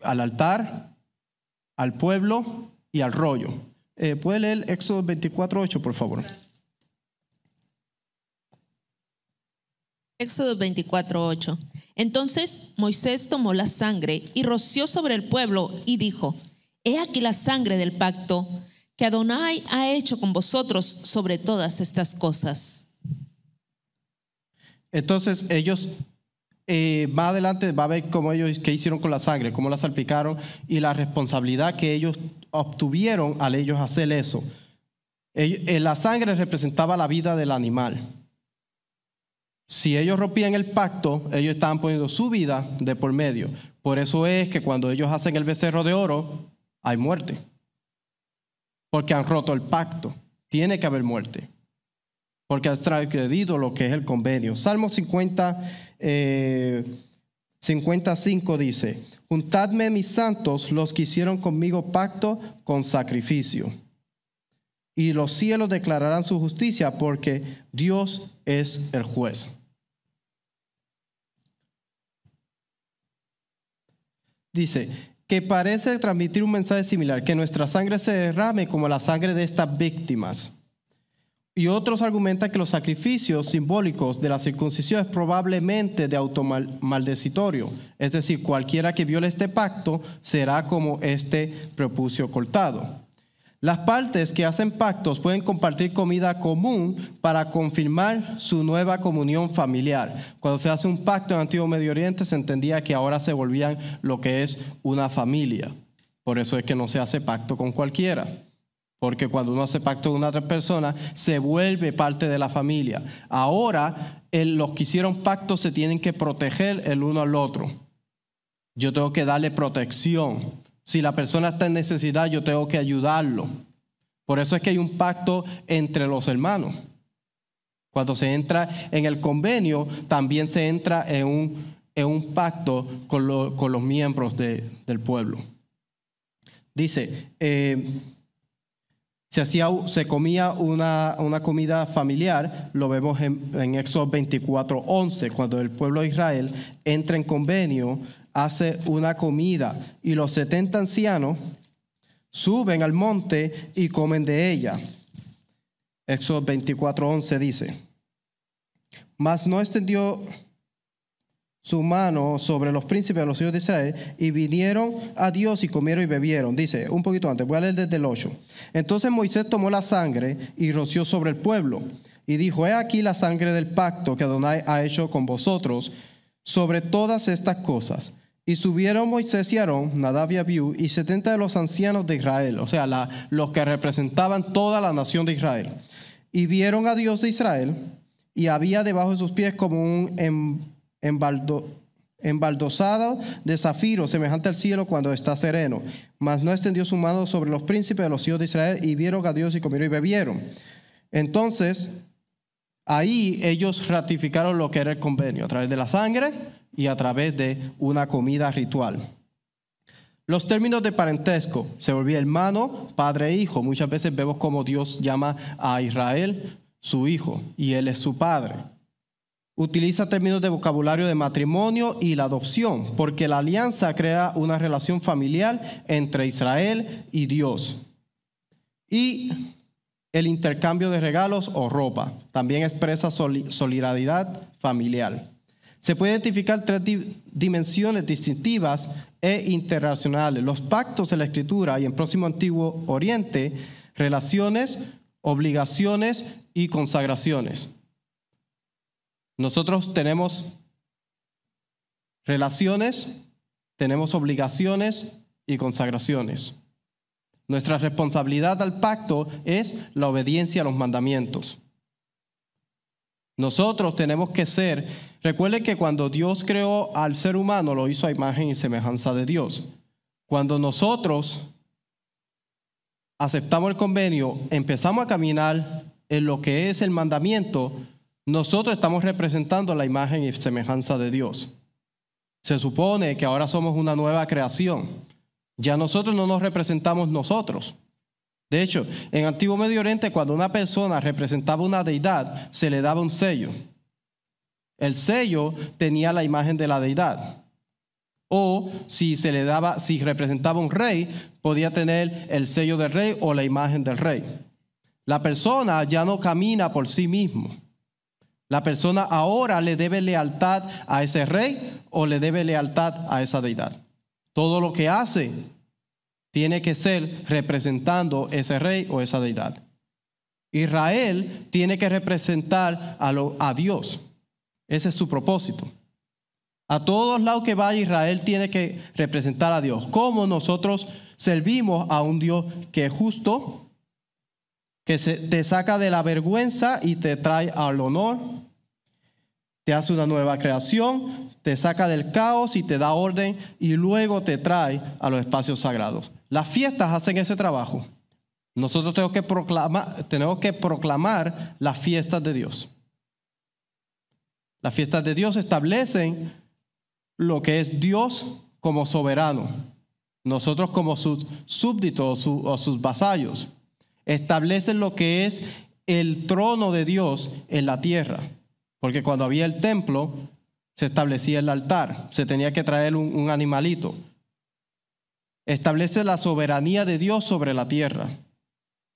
al altar, al pueblo y al rollo. ¿Puede leer Éxodo 24:8, por favor? Éxodo 24:8. Entonces Moisés tomó la sangre y roció sobre el pueblo y dijo, he aquí la sangre del pacto que Adonai ha hecho con vosotros sobre todas estas cosas. Entonces ellos, más adelante va a ver cómo qué hicieron con la sangre, cómo la salpicaron y la responsabilidad que ellos obtuvieron al ellos hacer eso. La sangre representaba la vida del animal. Si ellos rompían el pacto, ellos estaban poniendo su vida de por medio. Por eso es que cuando ellos hacen el becerro de oro, hay muerte. Porque han roto el pacto. Tiene que haber muerte. Porque han transgredido lo que es el convenio. Salmo 55 dice, juntadme mis santos, los que hicieron conmigo pacto con sacrificio. Y los cielos declararán su justicia porque Dios es el juez. Dice que parece transmitir un mensaje similar, que nuestra sangre se derrame como la sangre de estas víctimas. Y otros argumentan que los sacrificios simbólicos de la circuncisión es probablemente de automaldecitorio. Es decir, cualquiera que viole este pacto será como este prepucio cortado. Las partes que hacen pactos pueden compartir comida común para confirmar su nueva comunión familiar. Cuando se hace un pacto en el Antiguo Medio Oriente se entendía que ahora se volvían lo que es una familia. Por eso es que no se hace pacto con cualquiera. Porque cuando uno hace pacto con una otra persona se vuelve parte de la familia. Ahora los que hicieron pacto se tienen que proteger el uno al otro. Yo tengo que darle protección. Si la persona está en necesidad, yo tengo que ayudarlo. Por eso es que hay un pacto entre los hermanos. Cuando se entra en el convenio, también se entra en un pacto con los miembros del pueblo. Dice, se comía una comida familiar. Lo vemos en Éxodo 24:11, cuando el pueblo de Israel entra en convenio, hace una comida y los 70 ancianos suben al monte y comen de ella. Éxodo 24:11 dice: mas no extendió su mano sobre los príncipes de los hijos de Israel, y vinieron a Dios y comieron y bebieron. Dice, un poquito antes, voy a leer desde el 8. Entonces Moisés tomó la sangre y roció sobre el pueblo, y dijo: he aquí la sangre del pacto que Adonai ha hecho con vosotros sobre todas estas cosas. Y subieron Moisés y Aarón, Nadab y Abiú, y 70 de los ancianos de Israel, o sea, los que representaban toda la nación de Israel. Y vieron a Dios de Israel, y había debajo de sus pies como un embaldosado de zafiro, semejante al cielo cuando está sereno. Mas no extendió su mano sobre los príncipes de los hijos de Israel, y vieron a Dios y comieron y bebieron. Entonces, ahí ellos ratificaron lo que era el convenio, a través de la sangre y a través de una comida ritual. Los términos de parentesco: se volvía hermano, padre e hijo. Muchas veces vemos cómo Dios llama a Israel su hijo, y él es su padre. Utiliza términos de vocabulario de matrimonio y la adopción, porque la alianza crea una relación familiar entre Israel y Dios. Y el intercambio de regalos o ropa también expresa solidaridad familiar. Se puede identificar tres dimensiones distintivas e internacionales: los pactos en la Escritura y en Próximo Antiguo Oriente, relaciones, obligaciones y consagraciones. Nosotros tenemos relaciones, tenemos obligaciones y consagraciones. Nuestra responsabilidad al pacto es la obediencia a los mandamientos. Nosotros tenemos que ser, recuerden que cuando Dios creó al ser humano, lo hizo a imagen y semejanza de Dios. Cuando nosotros aceptamos el convenio, empezamos a caminar en lo que es el mandamiento, nosotros estamos representando la imagen y semejanza de Dios. Se supone que ahora somos una nueva creación. Ya nosotros no nos representamos nosotros. De hecho, en Antiguo Medio Oriente, cuando una persona representaba una deidad, se le daba un sello. El sello tenía la imagen de la deidad. O si representaba un rey, podía tener el sello del rey o la imagen del rey. La persona ya no camina por sí mismo. La persona ahora le debe lealtad a ese rey o le debe lealtad a esa deidad. Todo lo que hace tiene que ser representando ese rey o esa deidad. Israel tiene que representar a Dios. Ese es su propósito. A todos lados que vaya, Israel tiene que representar a Dios. Como nosotros servimos a un Dios que es justo, que te saca de la vergüenza y te trae al honor, te hace una nueva creación, te saca del caos y te da orden, y luego te trae a los espacios sagrados. Las fiestas hacen ese trabajo. Nosotros tenemos que proclamar las fiestas de Dios. Las fiestas de Dios establecen lo que es Dios como soberano. Nosotros como sus súbditos o sus vasallos. Establecen lo que es el trono de Dios en la tierra. Porque cuando había el templo, se establecía el altar. Se tenía que traer un animalito. Establece la soberanía de Dios sobre la tierra.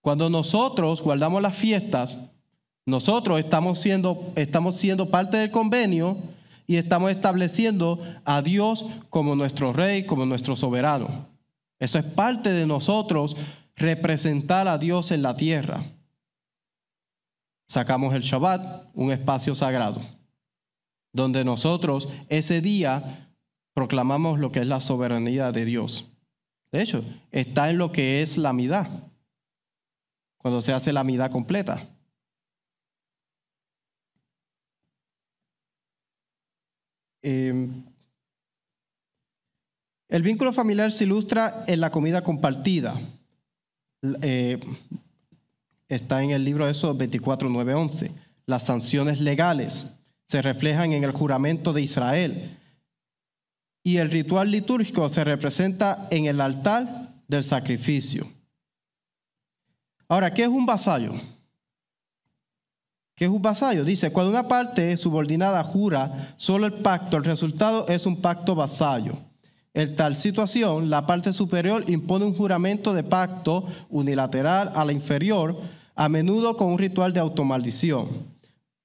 Cuando nosotros guardamos las fiestas, nosotros estamos siendo parte del convenio y estamos estableciendo a Dios como nuestro rey, como nuestro soberano. Eso es parte de nosotros, representar a Dios en la tierra. Sacamos el Shabbat, un espacio sagrado, donde nosotros ese día proclamamos lo que es la soberanía de Dios. De hecho, está en lo que es la midá, cuando se hace la midá completa. El vínculo familiar se ilustra en la comida compartida. Está en el libro de Éxodo 24, 9, 11. Las sanciones legales se reflejan en el juramento de Israel. Y el ritual litúrgico se representa en el altar del sacrificio. Ahora, ¿qué es un vasallo? ¿Qué es un vasallo? Dice, cuando una parte subordinada jura solo el pacto, el resultado es un pacto vasallo. En tal situación, la parte superior impone un juramento de pacto unilateral a la inferior, a menudo con un ritual de automaldición.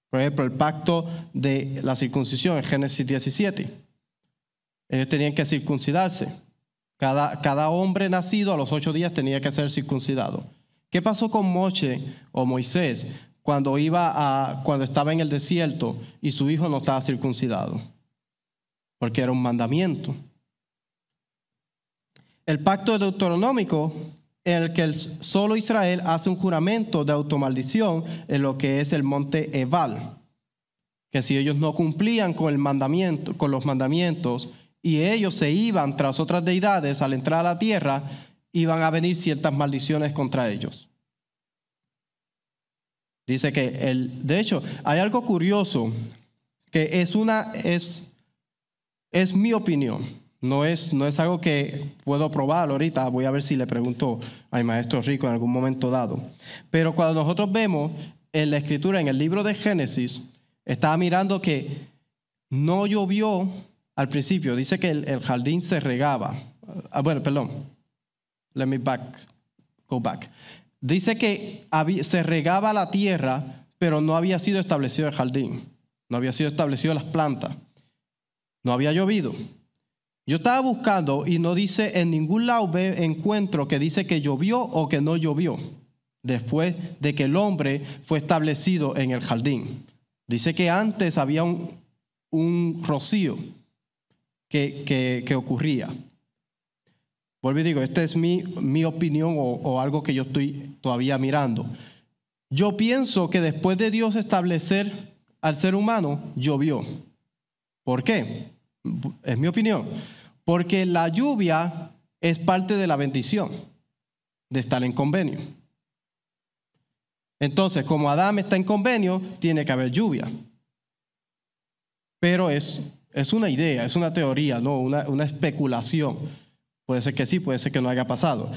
Por ejemplo, el pacto de la circuncisión en Génesis 17. Ellos tenían que circuncidarse. Cada hombre nacido a los 8 días tenía que ser circuncidado. ¿Qué pasó con Moisés cuando estaba en el desierto y su hijo no estaba circuncidado? Porque era un mandamiento. El pacto deuteronómico, en el que solo Israel hace un juramento de automaldición en lo que es el monte Ebal, que si ellos no cumplían con los mandamientos y ellos se iban tras otras deidades al entrar a la tierra, iban a venir ciertas maldiciones contra ellos. Dice que de hecho, hay algo curioso que es mi opinión. No es algo que puedo probar ahorita. Voy a ver si le pregunto al maestro Rico en algún momento dado. Pero cuando nosotros vemos en la escritura, en el libro de Génesis, estaba mirando que no llovió al principio. Dice que el jardín se regaba. Let me go back. Dice que se regaba la tierra, pero no había sido establecido el jardín. No había sido establecido las plantas. No había llovido. Yo estaba buscando y no dice en ningún lado encuentro que dice que llovió o que no llovió después de que el hombre fue establecido en el jardín. Dice que antes había un rocío que ocurría. Vuelvo y digo, esta es mi opinión o algo que yo estoy todavía mirando. Yo pienso que después de Dios establecer al ser humano, llovió. ¿Por qué? Es mi opinión. Porque la lluvia es parte de la bendición de estar en convenio. Entonces, como Adán está en convenio, tiene que haber lluvia. Pero es una idea, es una teoría, ¿no? Una especulación. Puede ser que sí, puede ser que no haya pasado.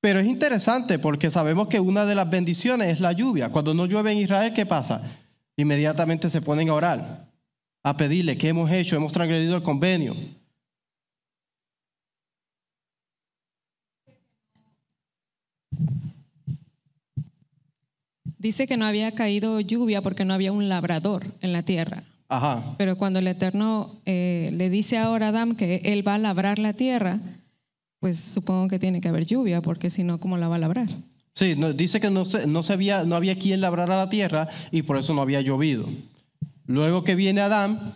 Pero es interesante porque sabemos que una de las bendiciones es la lluvia. Cuando no llueve en Israel, ¿qué pasa? Inmediatamente se ponen a orar, a pedirle, ¿qué hemos hecho? Hemos transgredido el convenio. Dice que no había caído lluvia porque no había un labrador en la tierra. Ajá. Pero cuando el Eterno le dice ahora a Adán que él va a labrar la tierra, pues supongo que tiene que haber lluvia, porque si no, ¿cómo la va a labrar? Sí, dice que no había quien labrara la tierra y por eso no había llovido. Luego que viene Adán,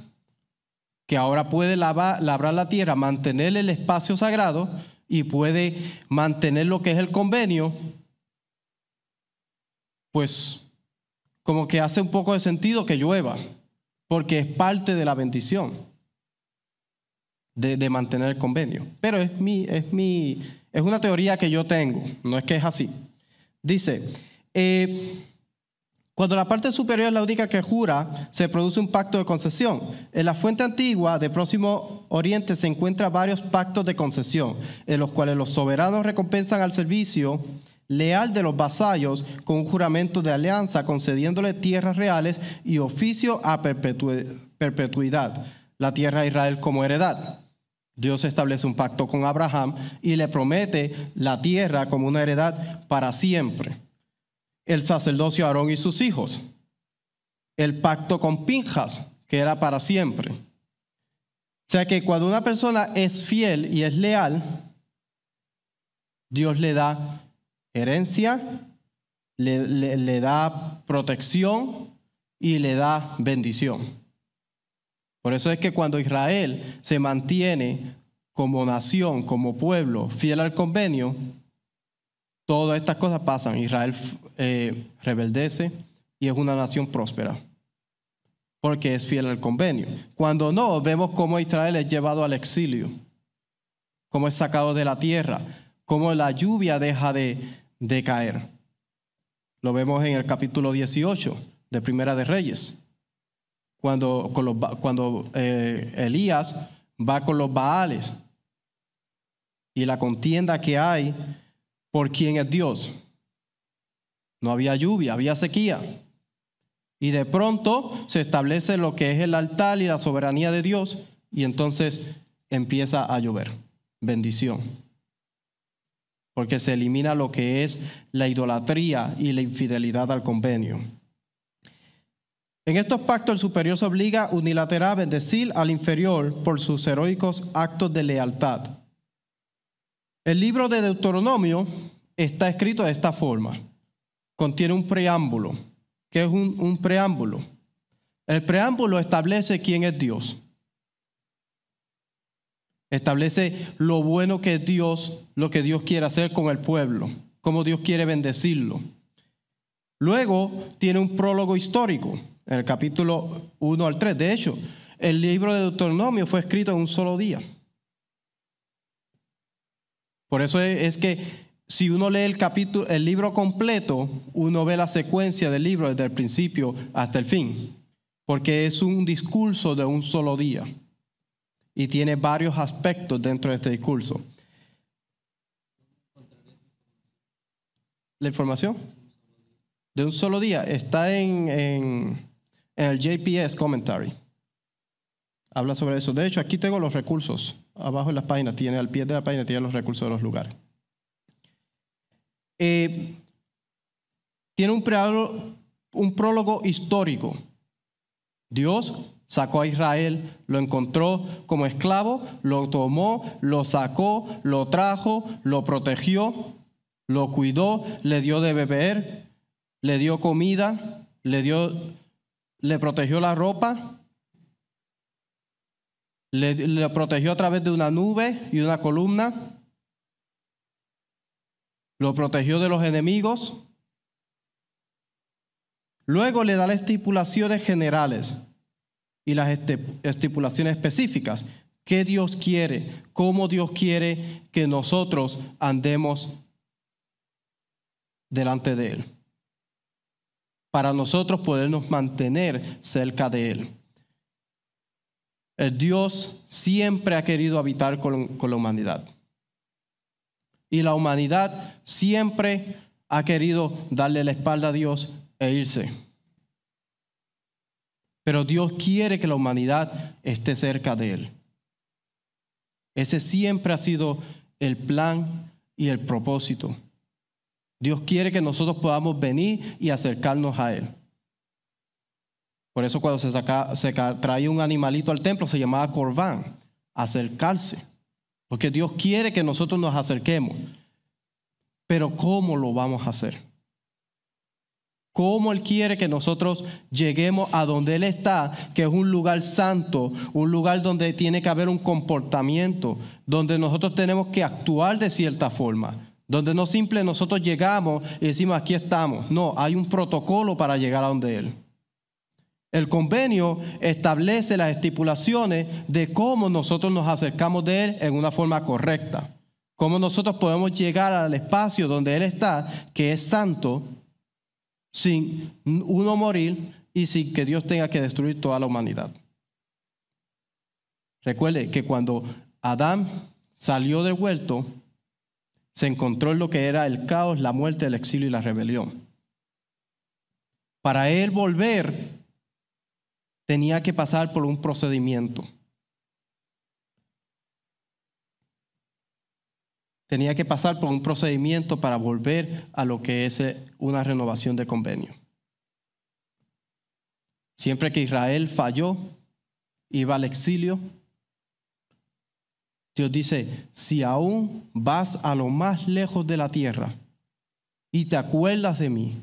que ahora puede labrar la tierra, mantener el espacio sagrado y puede mantener lo que es el convenio, pues como que hace un poco de sentido que llueva, porque es parte de la bendición de mantener el convenio. Pero es una teoría que yo tengo, no es que es así. Dice, cuando la parte superior es la única que jura, se produce un pacto de concesión. En la fuente antigua de Próximo Oriente se encuentran varios pactos de concesión, en los cuales los soberanos recompensan al servicio leal de los vasallos con un juramento de alianza, concediéndole tierras reales y oficio a perpetuidad, la tierra de Israel como heredad. Dios establece un pacto con Abraham y le promete la tierra como una heredad para siempre. El sacerdocio Aarón y sus hijos. El pacto con Pinjas, que era para siempre. O sea que cuando una persona es fiel y es leal, Dios le da herencia, le da protección y le da bendición. Por eso es que cuando Israel se mantiene como nación, como pueblo, fiel al convenio, todas estas cosas pasan. Israel rebeldece y es una nación próspera porque es fiel al convenio. Cuando no, vemos cómo Israel es llevado al exilio, cómo es sacado de la tierra, cómo la lluvia deja de caer. Lo vemos en el capítulo 18 de Primera de Reyes, cuando Elías va con los Baales y la contienda que hay por quién es Dios. no había lluvia, había sequía. Y de pronto se establece lo que es el altar y la soberanía de Dios, y entonces empieza a llover. Bendición. Porque se elimina lo que es la idolatría y la infidelidad al convenio. En estos pactos el superior se obliga unilateral a bendecir al inferior por sus heroicos actos de lealtad. El libro de Deuteronomio está escrito de esta forma. Contiene un preámbulo. ¿Qué es un preámbulo? El preámbulo establece quién es Dios. Establece lo bueno que es Dios, lo que Dios quiere hacer con el pueblo, cómo Dios quiere bendecirlo. Luego tiene un prólogo histórico, en el capítulo 1 al 3. De hecho, el libro de Deuteronomio fue escrito en un solo día. Por eso es que si uno lee el libro completo, uno ve la secuencia del libro desde el principio hasta el fin, porque es un discurso de un solo día y tiene varios aspectos dentro de este discurso. La información de un solo día está en el JPS Commentary. Habla sobre eso. De hecho, aquí tengo los recursos. Abajo en la página, al pie de la página tiene los recursos de los lugares. Tiene un prólogo histórico. Dios sacó a Israel, lo encontró como esclavo, lo tomó, lo sacó, lo trajo, lo protegió, lo cuidó, le dio de beber, le dio comida, le protegió la ropa, le protegió a través de una nube y una columna, lo protegió de los enemigos. Luego le da las estipulaciones generales y las estipulaciones específicas. ¿Qué Dios quiere? ¿Cómo Dios quiere que nosotros andemos delante de Él? Para nosotros podernos mantener cerca de Él. El Dios siempre ha querido habitar con la humanidad. Y la humanidad siempre ha querido darle la espalda a Dios e irse. Pero Dios quiere que la humanidad esté cerca de Él. Ese siempre ha sido el plan y el propósito. Dios quiere que nosotros podamos venir y acercarnos a Él. Por eso cuando se traía un animalito al templo se llamaba corbán, acercarse. Porque Dios quiere que nosotros nos acerquemos. Pero ¿cómo lo vamos a hacer? ¿Cómo Él quiere que nosotros lleguemos a donde Él está, que es un lugar santo, un lugar donde tiene que haber un comportamiento, donde nosotros tenemos que actuar de cierta forma, donde no simple nosotros llegamos y decimos aquí estamos? No, hay un protocolo para llegar a donde Él. El convenio establece las estipulaciones de cómo nosotros nos acercamos de Él en una forma correcta. Cómo nosotros podemos llegar al espacio donde Él está, que es santo, sin uno morir y sin que Dios tenga que destruir toda la humanidad. Recuerde que cuando Adán salió del huerto, se encontró en lo que era el caos, la muerte, el exilio y la rebelión. Para él volver, tenía que pasar por un procedimiento. Tenía que pasar por un procedimiento para volver a lo que es una renovación de convenio. Siempre que Israel falló, iba al exilio, Dios dice, si aún vas a lo más lejos de la tierra y te acuerdas de mí,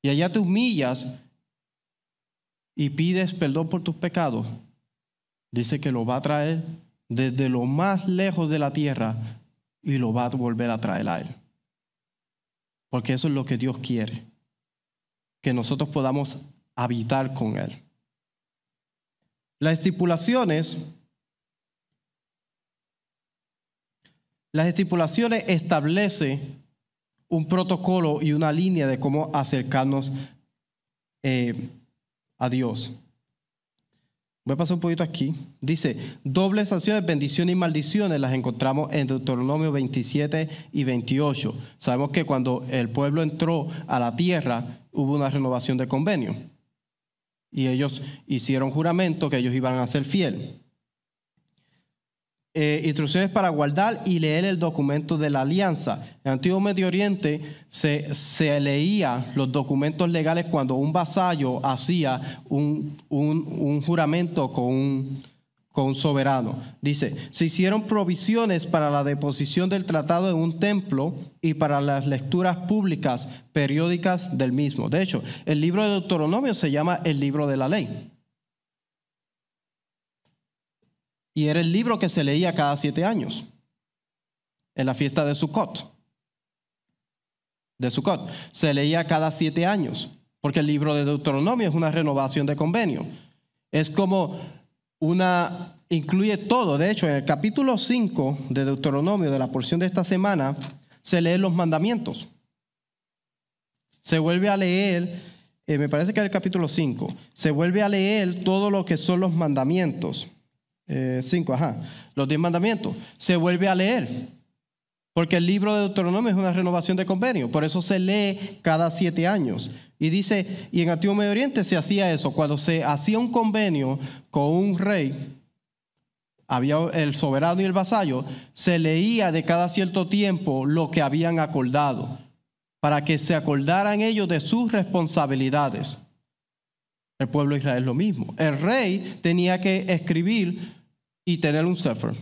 y allá te humillas y pides perdón por tus pecados, dice que lo va a traer desde lo más lejos de la tierra y lo va a volver a traer a Él. Porque eso es lo que Dios quiere, que nosotros podamos habitar con Él. Las estipulaciones establecen un protocolo y una línea de cómo acercarnos a Dios. Voy a pasar un poquito aquí. Dice, dobles sanciones, bendiciones y maldiciones las encontramos en Deuteronomio 27 y 28. Sabemos que cuando el pueblo entró a la tierra, hubo una renovación de convenio. Y ellos hicieron juramento que ellos iban a ser fieles. Instrucciones para guardar y leer el documento de la alianza. En el Antiguo Medio Oriente se leía los documentos legales cuando un vasallo hacía un juramento con un soberano. Dice, se hicieron provisiones para la deposición del tratado en un templo y para las lecturas públicas periódicas del mismo. De hecho, el libro de Deuteronomio se llama el libro de la ley. Y era el libro que se leía cada 7 años, en la fiesta de Sukkot. Se leía cada 7 años, porque el libro de Deuteronomio es una renovación de convenio. Es como incluye todo. De hecho, en el capítulo 5 de Deuteronomio, de la porción de esta semana, se leen los mandamientos. Se vuelve a leer, me parece que es el capítulo 5, se vuelve a leer todo lo que son los mandamientos. 5, los 10 mandamientos, se vuelve a leer, porque el libro de Deuteronomio es una renovación de convenio, por eso se lee cada 7 años. Y dice, y en Antiguo Medio Oriente se hacía eso, cuando se hacía un convenio con un rey, había el soberano y el vasallo, se leía de cada cierto tiempo lo que habían acordado, para que se acordaran ellos de sus responsabilidades. El pueblo de Israel es lo mismo. El rey tenía que escribir y tener un sefer,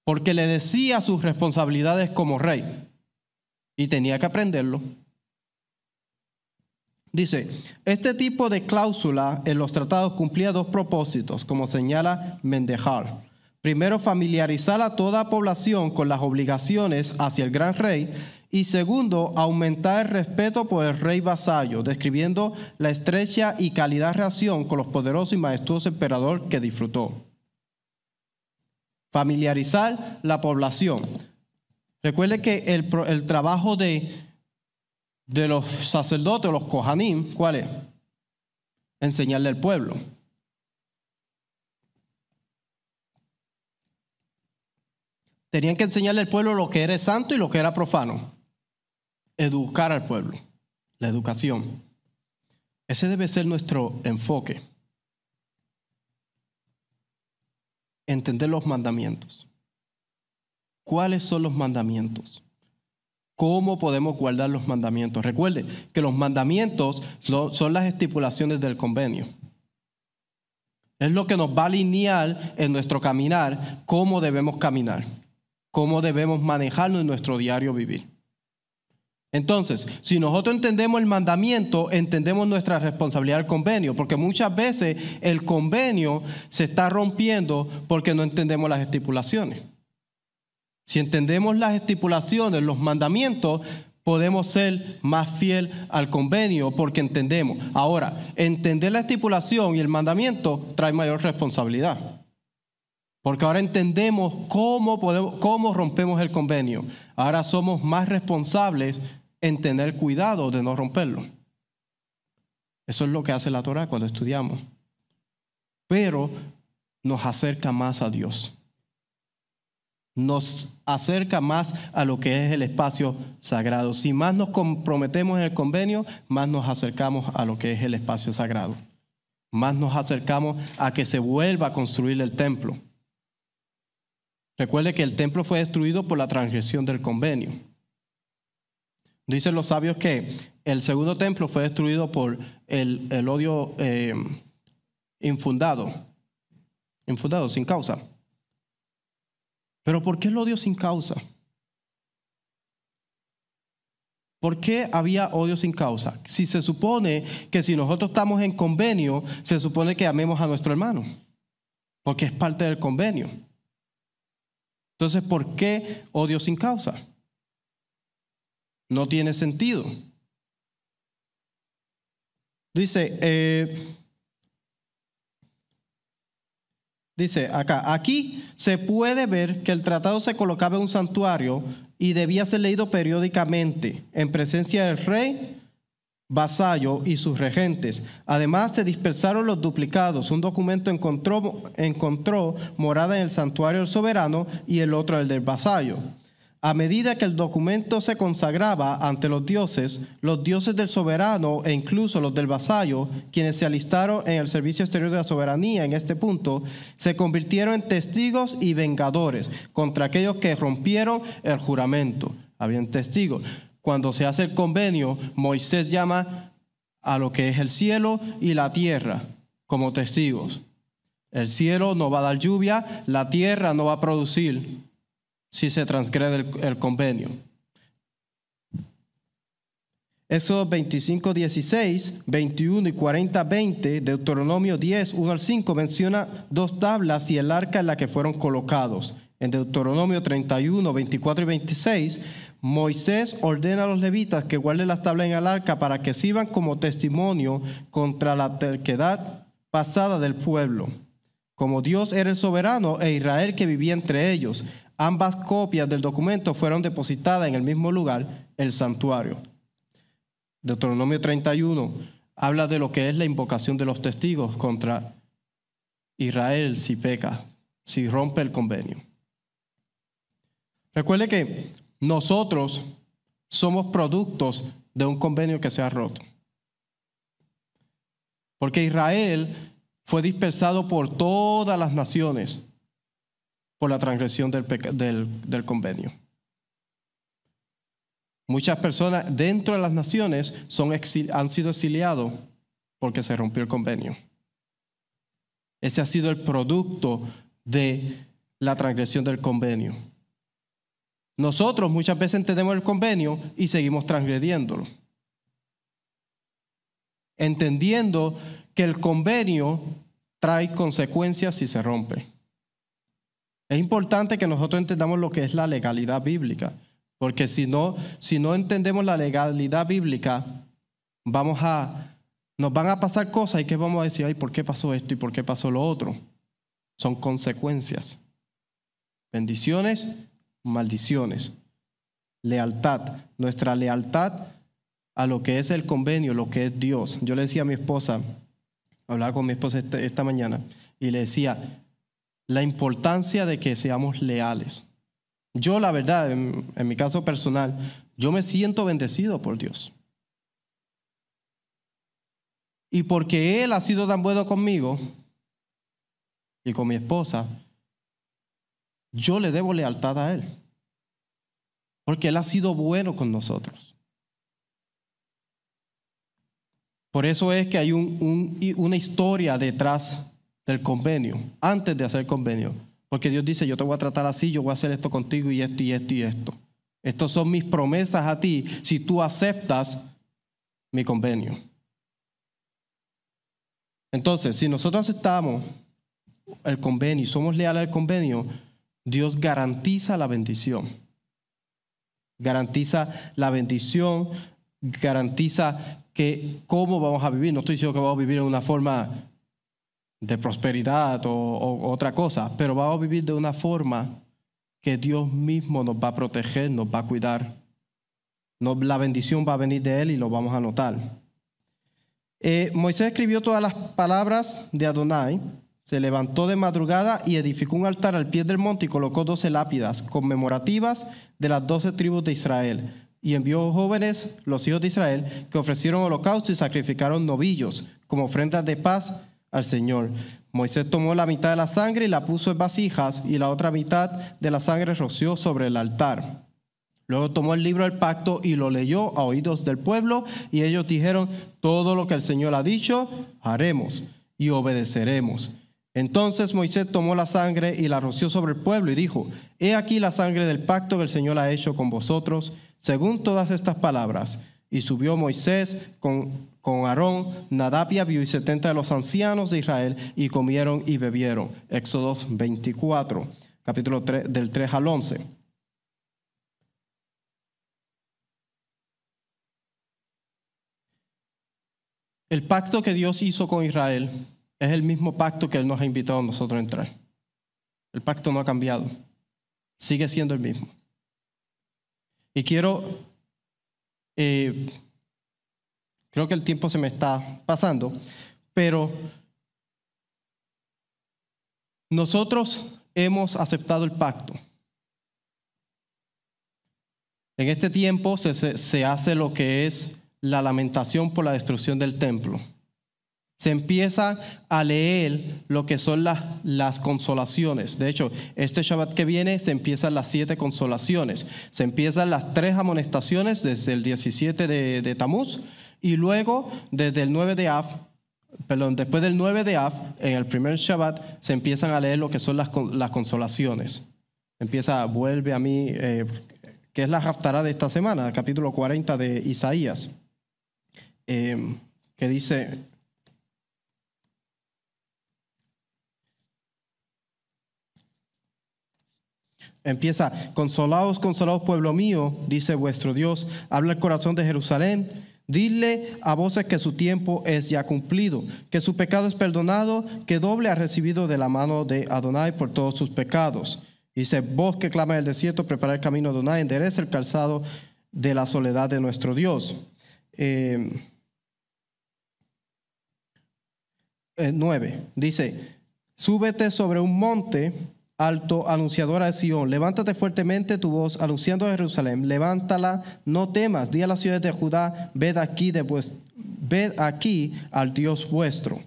porque le decía sus responsabilidades como rey y tenía que aprenderlo. Dice, este tipo de cláusula en los tratados cumplía 2 propósitos, como señala Mendehar. Primero, familiarizar a toda población con las obligaciones hacia el gran rey. Y segundo, aumentar el respeto por el rey vasallo, describiendo la estrecha y cálida relación con los poderosos y majestuosos emperador que disfrutó. Familiarizar la población. Recuerde que el trabajo de los sacerdotes, los kohanim, ¿cuál es? Enseñarle al pueblo. Tenían que enseñarle al pueblo lo que era santo y lo que era profano. Educar al pueblo, la educación. Ese debe ser nuestro enfoque. Entender los mandamientos. ¿Cuáles son los mandamientos? ¿Cómo podemos guardar los mandamientos? Recuerde que los mandamientos son las estipulaciones del convenio. Es lo que nos va a alinear en nuestro caminar, cómo debemos caminar, cómo debemos manejarnos en nuestro diario vivir. Entonces, si nosotros entendemos el mandamiento, entendemos nuestra responsabilidad del convenio, porque muchas veces el convenio se está rompiendo porque no entendemos las estipulaciones. Si entendemos las estipulaciones, los mandamientos, podemos ser más fiel al convenio porque entendemos. Ahora, entender la estipulación y el mandamiento trae mayor responsabilidad. Porque ahora entendemos cómo rompemos el convenio. Ahora somos más responsables en tener cuidado de no romperlo. Eso es lo que hace la Torá cuando estudiamos. Pero nos acerca más a Dios. Nos acerca más a lo que es el espacio sagrado. Si más nos comprometemos en el convenio, más nos acercamos a lo que es el espacio sagrado. Más nos acercamos a que se vuelva a construir el templo. Recuerde que el templo fue destruido por la transgresión del convenio. Dicen los sabios que el segundo templo fue destruido por el odio infundado, sin causa. Pero ¿por qué el odio sin causa? ¿Por qué había odio sin causa? Si se supone que si nosotros estamos en convenio, se supone que amemos a nuestro hermano, porque es parte del convenio. Entonces, ¿por qué odio sin causa? No tiene sentido. Dice acá, aquí se puede ver que el tratado se colocaba en un santuario y debía ser leído periódicamente en presencia del rey, vasallo y sus regentes. Además, se dispersaron los duplicados. Un documento encontró morada en el santuario del soberano y el otro el del vasallo. A medida que el documento se consagraba ante los dioses del soberano e incluso los del vasallo, quienes se alistaron en el servicio exterior de la soberanía en este punto, se convirtieron en testigos y vengadores contra aquellos que rompieron el juramento. Habían testigos. Cuando se hace el convenio, Moisés llama a lo que es el cielo y la tierra como testigos. El cielo no va a dar lluvia, la tierra no va a producir si se transgrede el convenio. Éxodo 25, 16, 21 y 40, 20, Deuteronomio 10, 1 al 5 menciona 2 tablas y el arca en la que fueron colocados. En Deuteronomio 31, 24 y 26, Moisés ordena a los levitas que guarden las tablas en el arca para que sirvan como testimonio contra la terquedad pasada del pueblo. Como Dios era el soberano e Israel que vivía entre ellos, ambas copias del documento fueron depositadas en el mismo lugar, el santuario. Deuteronomio 31 habla de lo que es la invocación de los testigos contra Israel si peca, si rompe el convenio. Recuerde que nosotros somos productos de un convenio que se ha roto. Porque Israel fue dispersado por todas las naciones por la transgresión del convenio. Muchas personas dentro de las naciones han sido exiliados porque se rompió el convenio. Ese ha sido el producto de la transgresión del convenio. Nosotros muchas veces entendemos el convenio y seguimos transgrediéndolo, entendiendo que el convenio trae consecuencias si se rompe. Es importante que nosotros entendamos lo que es la legalidad bíblica, porque si no entendemos la legalidad bíblica, nos van a pasar cosas y que vamos a decir, ay, ¿por qué pasó esto y por qué pasó lo otro? Son consecuencias. Bendiciones, maldiciones. Lealtad. Nuestra lealtad a lo que es el convenio, lo que es Dios. Yo le decía a mi esposa, hablaba con mi esposa esta mañana, y le decía la importancia de que seamos leales. Yo, la verdad, en mi caso personal, yo me siento bendecido por Dios. Y porque Él ha sido tan bueno conmigo y con mi esposa, yo le debo lealtad a Él. Porque Él ha sido bueno con nosotros. Por eso es que hay una historia detrás del convenio, antes de hacer el convenio. Porque Dios dice, yo te voy a tratar así, yo voy a hacer esto contigo y esto y esto y esto. Estas son mis promesas a ti si tú aceptas mi convenio. Entonces, si nosotros aceptamos el convenio y somos leales al convenio, Dios garantiza la bendición. Garantiza la bendición, garantiza que cómo vamos a vivir. No estoy diciendo que vamos a vivir en una forma de prosperidad o otra cosa, pero vamos a vivir de una forma que Dios mismo nos va a proteger, nos va a cuidar. La bendición va a venir de Él y lo vamos a notar. Moisés escribió todas las palabras de Adonai, se levantó de madrugada y edificó un altar al pie del monte y colocó 12 lápidas conmemorativas de las 12 tribus de Israel. Y envió jóvenes, los hijos de Israel, que ofrecieron holocausto y sacrificaron novillos como ofrendas de paz al Señor. Moisés tomó la mitad de la sangre y la puso en vasijas y la otra mitad de la sangre roció sobre el altar. Luego tomó el libro del pacto y lo leyó a oídos del pueblo y ellos dijeron, todo lo que el Señor ha dicho, haremos y obedeceremos. Entonces Moisés tomó la sangre y la roció sobre el pueblo y dijo, he aquí la sangre del pacto que el Señor ha hecho con vosotros, según todas estas palabras. Y subió Moisés con Aarón, Nadab y Abiú y 70 de los ancianos de Israel y comieron y bebieron. Éxodo 24, capítulo 3, del 3 al 11. El pacto que Dios hizo con Israel es el mismo pacto que Él nos ha invitado a nosotros a entrar. El pacto no ha cambiado. Sigue siendo el mismo. Y quiero creo que el tiempo se me está pasando, pero nosotros hemos aceptado el pacto. En este tiempo se hace lo que es la lamentación por la destrucción del templo. Se empieza a leer lo que son las consolaciones. De hecho, este Shabbat que viene se empiezan las 7 consolaciones. Se empiezan las 3 amonestaciones desde el 17 de Tamuz y luego desde el 9 de Av, después del 9 de Av, en el primer Shabbat, se empiezan a leer lo que son las consolaciones. Empieza, vuelve a mí, que es la Haftará de esta semana, capítulo 40 de Isaías, que dice... Empieza, consolaos, consolaos pueblo mío, dice vuestro Dios, habla el corazón de Jerusalén, dile a voces que su tiempo es ya cumplido, que su pecado es perdonado, que doble ha recibido de la mano de Adonai por todos sus pecados. Dice, voz que clama en el desierto, prepara el camino de Adonai, endereza el calzado de la soledad de nuestro Dios. 9, dice, súbete sobre un monte alto, anunciadora de Sión, levántate fuertemente tu voz, anunciando a Jerusalén, levántala, no temas, di a las ciudades de Judá, ved aquí al Dios vuestro.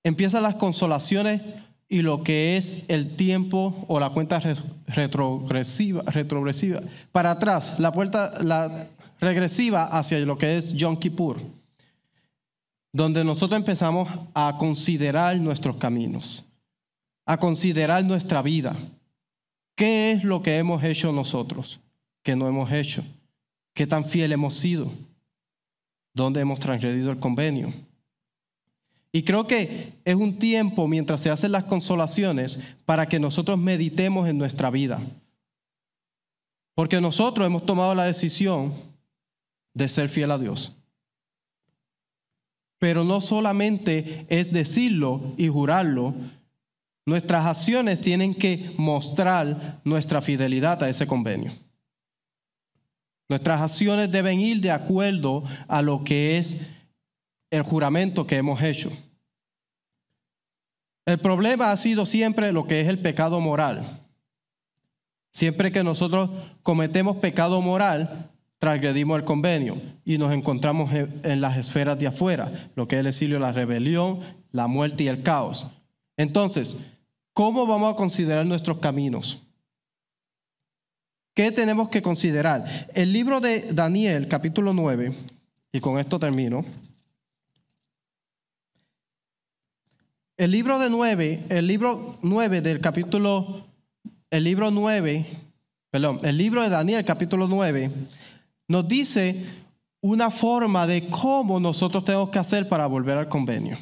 Empiezan las consolaciones y lo que es el tiempo o la cuenta retrogresiva, para atrás, la regresiva hacia lo que es Yom Kippur, donde nosotros empezamos a considerar nuestros caminos, a considerar nuestra vida. ¿Qué es lo que hemos hecho nosotros? ¿Qué no hemos hecho? ¿Qué tan fiel hemos sido? ¿Dónde hemos transgredido el convenio? Y creo que es un tiempo mientras se hacen las consolaciones para que nosotros meditemos en nuestra vida. Porque nosotros hemos tomado la decisión de ser fiel a Dios. Pero no solamente es decirlo y jurarlo. Nuestras acciones tienen que mostrar nuestra fidelidad a ese convenio. Nuestras acciones deben ir de acuerdo a lo que es el juramento que hemos hecho. El problema ha sido siempre lo que es el pecado moral. Siempre que nosotros cometemos pecado moral, transgredimos el convenio y nos encontramos en las esferas de afuera, lo que es el exilio, la rebelión, la muerte y el caos. Entonces, ¿cómo vamos a considerar nuestros caminos? ¿Qué tenemos que considerar? El libro de Daniel, capítulo 9, y con esto termino. El libro 9 de Daniel, capítulo 9, nos dice una forma de cómo nosotros tenemos que hacer para volver al convenio.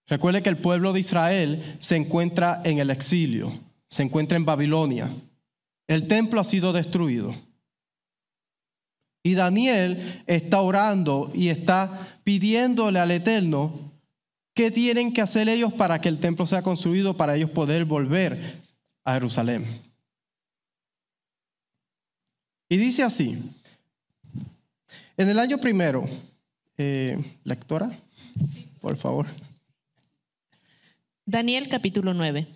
Recuerde que el pueblo de Israel se encuentra en el exilio, se encuentra en Babilonia. El templo ha sido destruido. Y Daniel está orando y está pidiéndole al Eterno qué tienen que hacer ellos para que el templo sea construido, para ellos poder volver a Jerusalén. Y dice así, en el año primero, lectora, por favor. Daniel capítulo 9.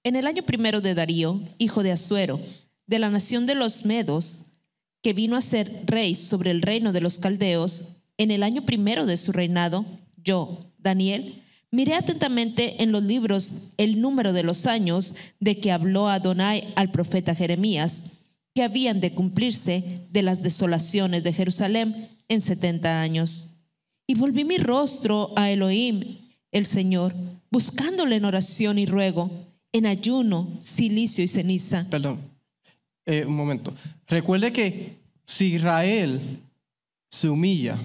En el año primero de Darío, hijo de Asuero, de la nación de los Medos, que vino a ser rey sobre el reino de los caldeos, en el año primero de su reinado, yo, Daniel, miré atentamente en los libros el número de los años de que habló Adonai al profeta Jeremías, que habían de cumplirse de las desolaciones de Jerusalén en 70 años. Y volví mi rostro a Elohim, el Señor, buscándole en oración y ruego, en ayuno, cilicio y ceniza. Perdón, un momento. Recuerde que si Israel se humilla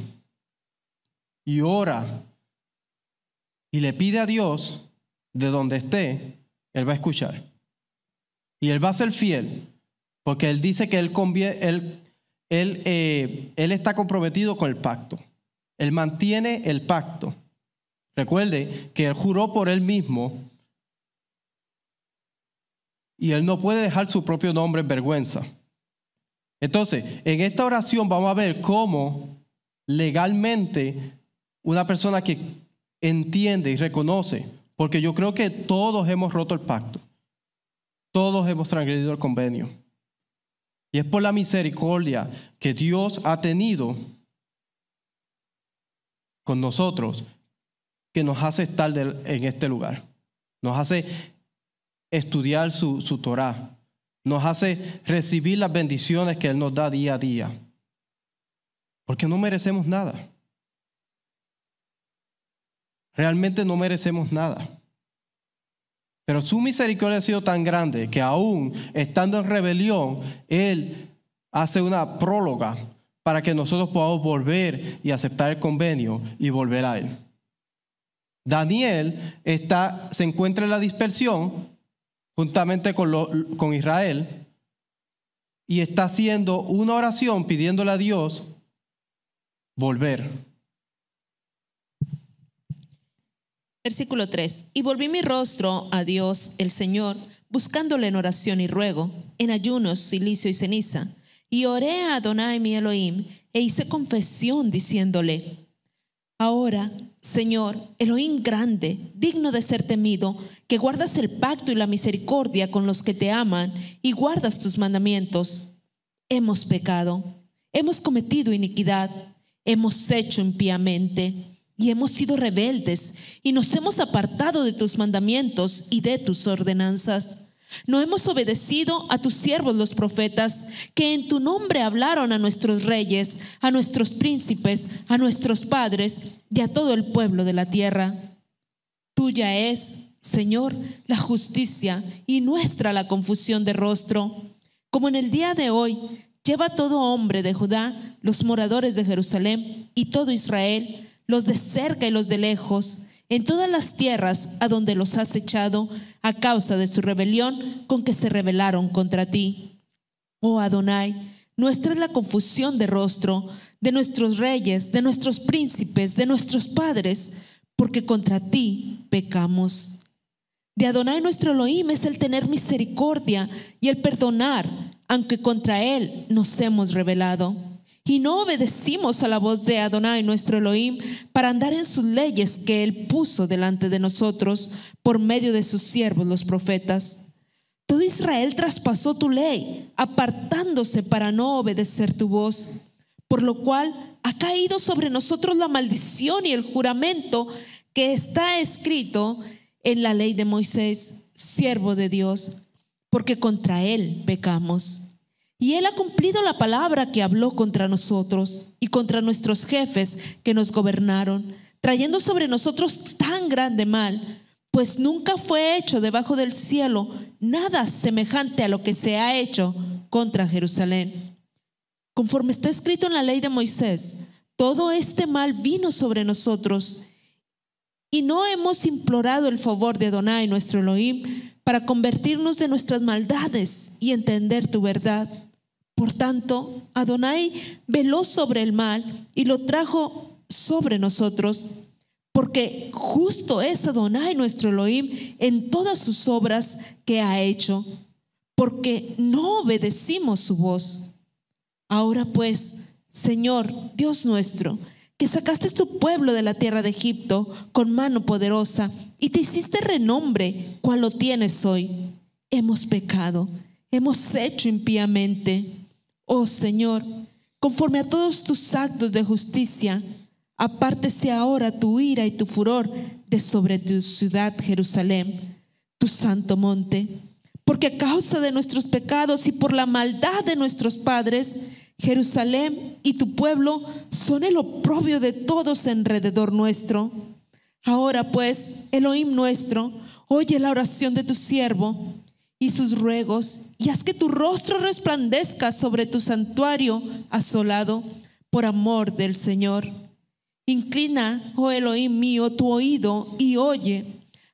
y ora y le pide a Dios de donde esté, Él va a escuchar. Y Él va a ser fiel, porque Él dice que Él está comprometido con el pacto. Él mantiene el pacto. Recuerde que Él juró por Él mismo y Él no puede dejar su propio nombre en vergüenza. Entonces, en esta oración vamos a ver cómo legalmente una persona que entiende y reconoce, porque yo creo que todos hemos roto el pacto, todos hemos transgredido el convenio. Y es por la misericordia que Dios ha tenido con nosotros que nos hace estar en este lugar. Nos hace estudiar su Torá. Nos hace recibir las bendiciones que Él nos da día a día. Porque no merecemos nada. Realmente no merecemos nada. Pero su misericordia ha sido tan grande que aún estando en rebelión, Él hace una próloga para que nosotros podamos volver y aceptar el convenio y volver a Él. Daniel se encuentra en la dispersión juntamente con Israel y está haciendo una oración pidiéndole a Dios volver. Versículo 3. Y volví mi rostro a Dios el Señor, buscándole en oración y ruego, en ayunos, silicio y ceniza. Y oré a Adonai mi Elohim, e hice confesión diciéndole: ahora, Señor, Elohim grande, digno de ser temido, que guardas el pacto y la misericordia con los que te aman y guardas tus mandamientos. Hemos pecado, hemos cometido iniquidad, hemos hecho impíamente y hemos sido rebeldes y nos hemos apartado de tus mandamientos y de tus ordenanzas. No hemos obedecido a tus siervos los profetas, que en tu nombre hablaron a nuestros reyes, a nuestros príncipes, a nuestros padres y a todo el pueblo de la tierra. Tuya es, Señor, la justicia y nuestra la confusión de rostro. Como en el día de hoy, lleva todo hombre de Judá, los moradores de Jerusalén y todo Israel, los de cerca y los de lejos, en todas las tierras a donde los has echado a causa de su rebelión con que se rebelaron contra ti. Oh Adonai, nuestra es la confusión de rostro de nuestros reyes, de nuestros príncipes, de nuestros padres, porque contra ti pecamos. De Adonai nuestro Elohim es el tener misericordia y el perdonar, aunque contra él nos hemos rebelado. Y no obedecimos a la voz de Adonai nuestro Elohim para andar en sus leyes que él puso delante de nosotros por medio de sus siervos los profetas. Todo Israel traspasó tu ley, apartándose para no obedecer tu voz, por lo cual ha caído sobre nosotros la maldición y el juramento que está escrito en la ley de Moisés, siervo de Dios, porque contra él pecamos. Y él ha cumplido la palabra que habló contra nosotros y contra nuestros jefes que nos gobernaron, trayendo sobre nosotros tan grande mal, pues nunca fue hecho debajo del cielo nada semejante a lo que se ha hecho contra Jerusalén. Conforme está escrito en la ley de Moisés, todo este mal vino sobre nosotros, y no hemos implorado el favor de Adonai nuestro Elohim para convertirnos de nuestras maldades y entender tu verdad. Por tanto, Adonai veló sobre el mal y lo trajo sobre nosotros, porque justo es Adonai nuestro Elohim en todas sus obras que ha hecho, porque no obedecimos su voz. Ahora pues, Señor, Dios nuestro, que sacaste tu pueblo de la tierra de Egipto con mano poderosa y te hiciste renombre, cual lo tienes hoy. Hemos pecado, hemos hecho impíamente. Oh Señor, conforme a todos tus actos de justicia, apártese ahora tu ira y tu furor de sobre tu ciudad Jerusalén, tu santo monte, porque a causa de nuestros pecados y por la maldad de nuestros padres, Jerusalén y tu pueblo son el oprobio de todos alrededor nuestro. Ahora pues, Elohim nuestro, oye la oración de tu siervo y sus ruegos, y haz que tu rostro resplandezca sobre tu santuario asolado por amor del Señor. Inclina, oh Elohim mío, tu oído y oye.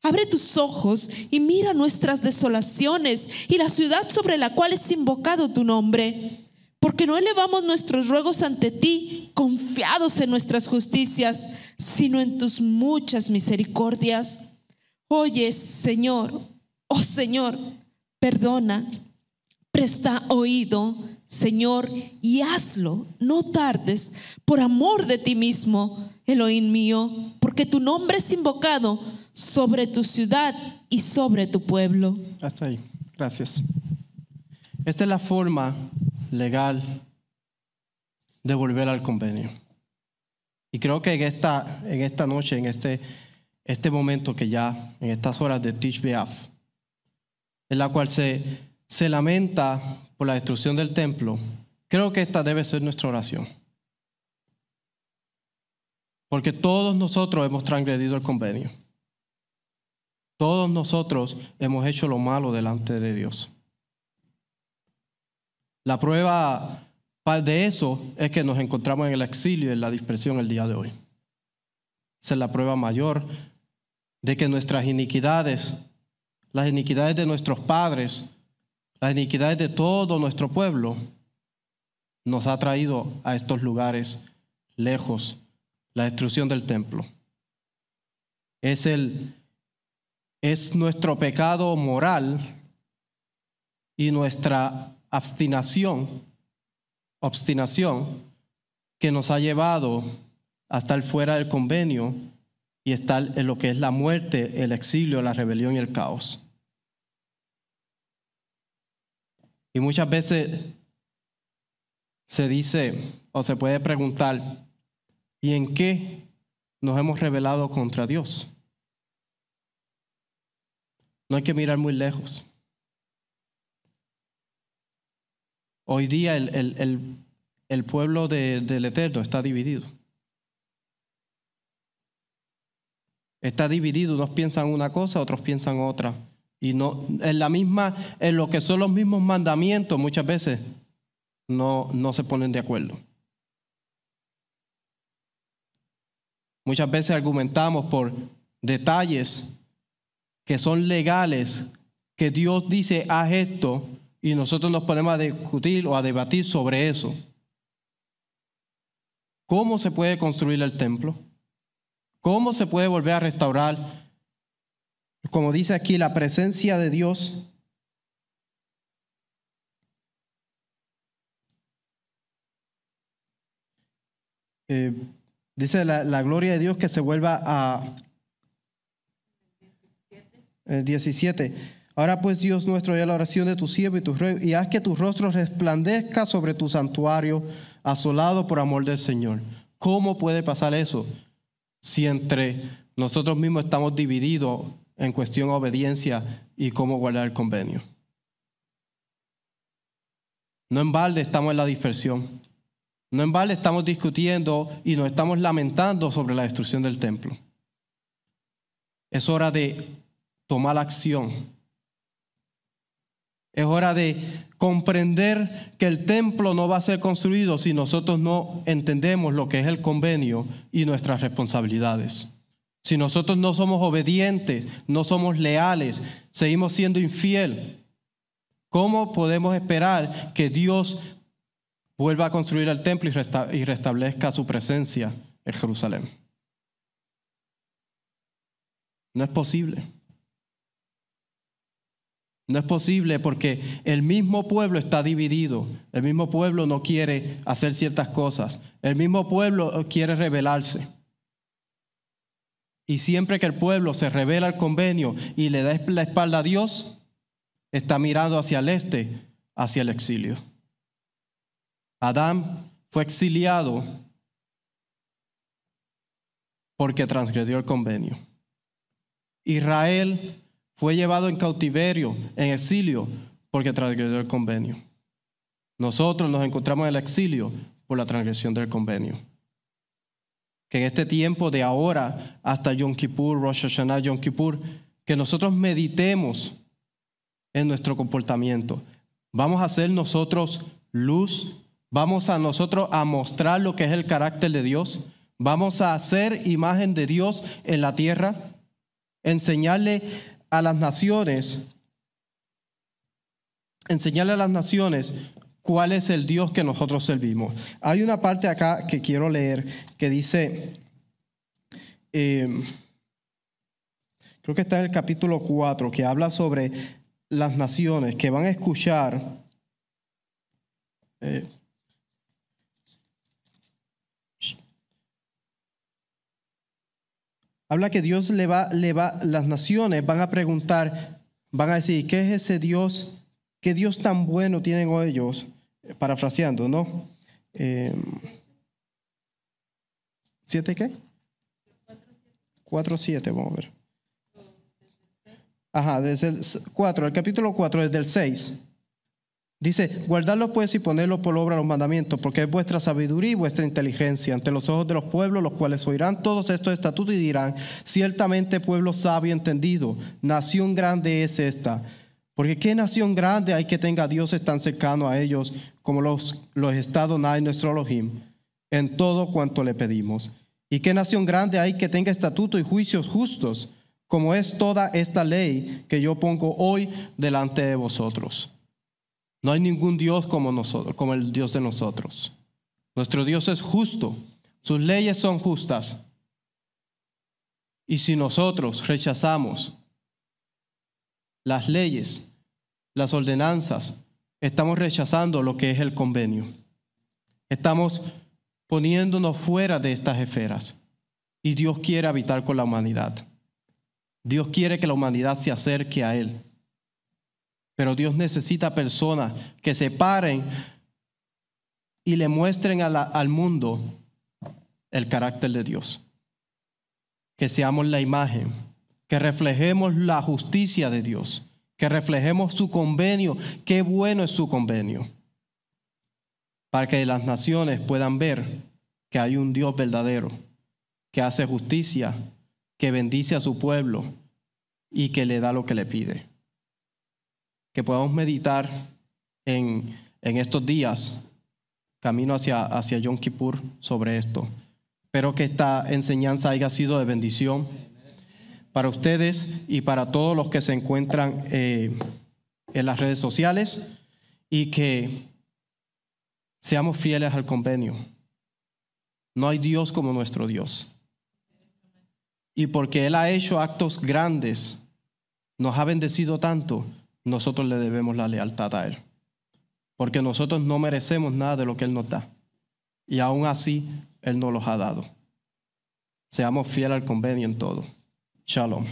Abre tus ojos y mira nuestras desolaciones y la ciudad sobre la cual es invocado tu nombre. Porque no elevamos nuestros ruegos ante ti, confiados en nuestras justicias, sino en tus muchas misericordias. Oye, Señor, oh Señor, perdona, presta oído, Señor, y hazlo, no tardes, por amor de ti mismo, Elohim mío, porque tu nombre es invocado sobre tu ciudad y sobre tu pueblo. Hasta ahí. Gracias. Esta es la forma legal de volver al convenio. Y creo que en esta noche, en este momento que ya, en estas horas de Tisha B'Av, en la cual se lamenta por la destrucción del templo, creo que esta debe ser nuestra oración. Porque todos nosotros hemos transgredido el convenio. Todos nosotros hemos hecho lo malo delante de Dios. La prueba de eso es que nos encontramos en el exilio y en la dispersión el día de hoy. Esa es la prueba mayor de que nuestras iniquidades, las iniquidades de nuestros padres, las iniquidades de todo nuestro pueblo, nos ha traído a estos lugares lejos, la destrucción del templo. Es nuestro pecado moral y nuestra obstinación que nos ha llevado a estar fuera del convenio y estar en lo que es la muerte, el exilio, la rebelión y el caos. Y muchas veces se dice o se puede preguntar, ¿y en qué nos hemos rebelado contra Dios? No hay que mirar muy lejos. Hoy día el pueblo del Eterno está dividido. Está dividido, unos piensan una cosa, otros piensan otra. Y no, en lo que son los mismos mandamientos, muchas veces no se ponen de acuerdo. Muchas veces argumentamos por detalles que son legales, que Dios dice, haz esto, y nosotros nos ponemos a discutir o a debatir sobre eso. ¿Cómo se puede construir el templo? ¿Cómo se puede volver a restaurar? Como dice aquí, la presencia de Dios. Dice la gloria de Dios que se vuelva a... El 17. Ahora pues, Dios nuestro, oye la oración de tu siervo y tu rey, y haz que tu rostro resplandezca sobre tu santuario, asolado por amor del Señor. ¿Cómo puede pasar eso si entre nosotros mismos estamos divididos en cuestión de obediencia y cómo guardar el convenio? No en balde estamos en la dispersión. No en balde estamos discutiendo y nos estamos lamentando sobre la destrucción del templo. Es hora de tomar acción. Es hora de comprender que el templo no va a ser construido si nosotros no entendemos lo que es el convenio y nuestras responsabilidades. Si nosotros no somos obedientes, no somos leales, seguimos siendo infieles, ¿cómo podemos esperar que Dios vuelva a construir el templo y restablezca su presencia en Jerusalén? No es posible. No es posible porque el mismo pueblo está dividido. El mismo pueblo no quiere hacer ciertas cosas. El mismo pueblo quiere rebelarse. Y siempre que el pueblo se rebela al convenio y le da la espalda a Dios, está mirando hacia el este, hacia el exilio. Adán fue exiliado porque transgredió el convenio. Israel fue llevado en cautiverio, en exilio, porque transgredió el convenio. Nosotros nos encontramos en el exilio por la transgresión del convenio. Que en este tiempo de ahora hasta Yom Kippur, Rosh Hashanah, Yom Kippur, que nosotros meditemos en nuestro comportamiento. Vamos a ser nosotros luz, vamos a nosotros a mostrar lo que es el carácter de Dios, vamos a hacer imagen de Dios en la tierra, enseñarle a las naciones cuál es el Dios que nosotros servimos. Hay una parte acá que quiero leer que dice, creo que está en el capítulo 4, que habla sobre las naciones que van a escuchar Habla que Dios las naciones van a preguntar, van a decir, ¿qué es ese Dios? ¿Qué Dios tan bueno tienen ellos? Parafraseando, ¿no? ¿7 qué? 4:7, vamos a ver. Ajá, desde el 4, el capítulo 4, desde el 6. Dice, guardadlos pues y ponedlos por obra los mandamientos, porque es vuestra sabiduría y vuestra inteligencia ante los ojos de los pueblos, los cuales oirán todos estos estatutos y dirán, ciertamente pueblo sabio y entendido, nación grande es esta. Porque ¿qué nación grande hay que tenga dioses tan cercanos a ellos como los está Adonai nuestro Elohim en todo cuanto le pedimos? ¿Y qué nación grande hay que tenga estatutos y juicios justos como es toda esta ley que yo pongo hoy delante de vosotros? No hay ningún Dios como nosotros, como el Dios de nosotros. Nuestro Dios es justo, sus leyes son justas. Y si nosotros rechazamos las leyes, las ordenanzas, estamos rechazando lo que es el convenio. Estamos poniéndonos fuera de estas esferas. Y Dios quiere habitar con la humanidad. Dios quiere que la humanidad se acerque a Él. Pero Dios necesita personas que se paren y le muestren al mundo el carácter de Dios. Que seamos la imagen, que reflejemos la justicia de Dios, que reflejemos su convenio. Qué bueno es su convenio. Para que las naciones puedan ver que hay un Dios verdadero, que hace justicia, que bendice a su pueblo y que le da lo que le pide. Que podamos meditar en estos días, camino hacia Yom Kippur, sobre esto. Espero que esta enseñanza haya sido de bendición para ustedes y para todos los que se encuentran en las redes sociales, y que seamos fieles al convenio. No hay Dios como nuestro Dios. Y porque Él ha hecho actos grandes, nos ha bendecido tanto, nosotros le debemos la lealtad a Él. Porque nosotros no merecemos nada de lo que Él nos da. Y aún así, Él nos los ha dado. Seamos fieles al convenio en todo. Shalom.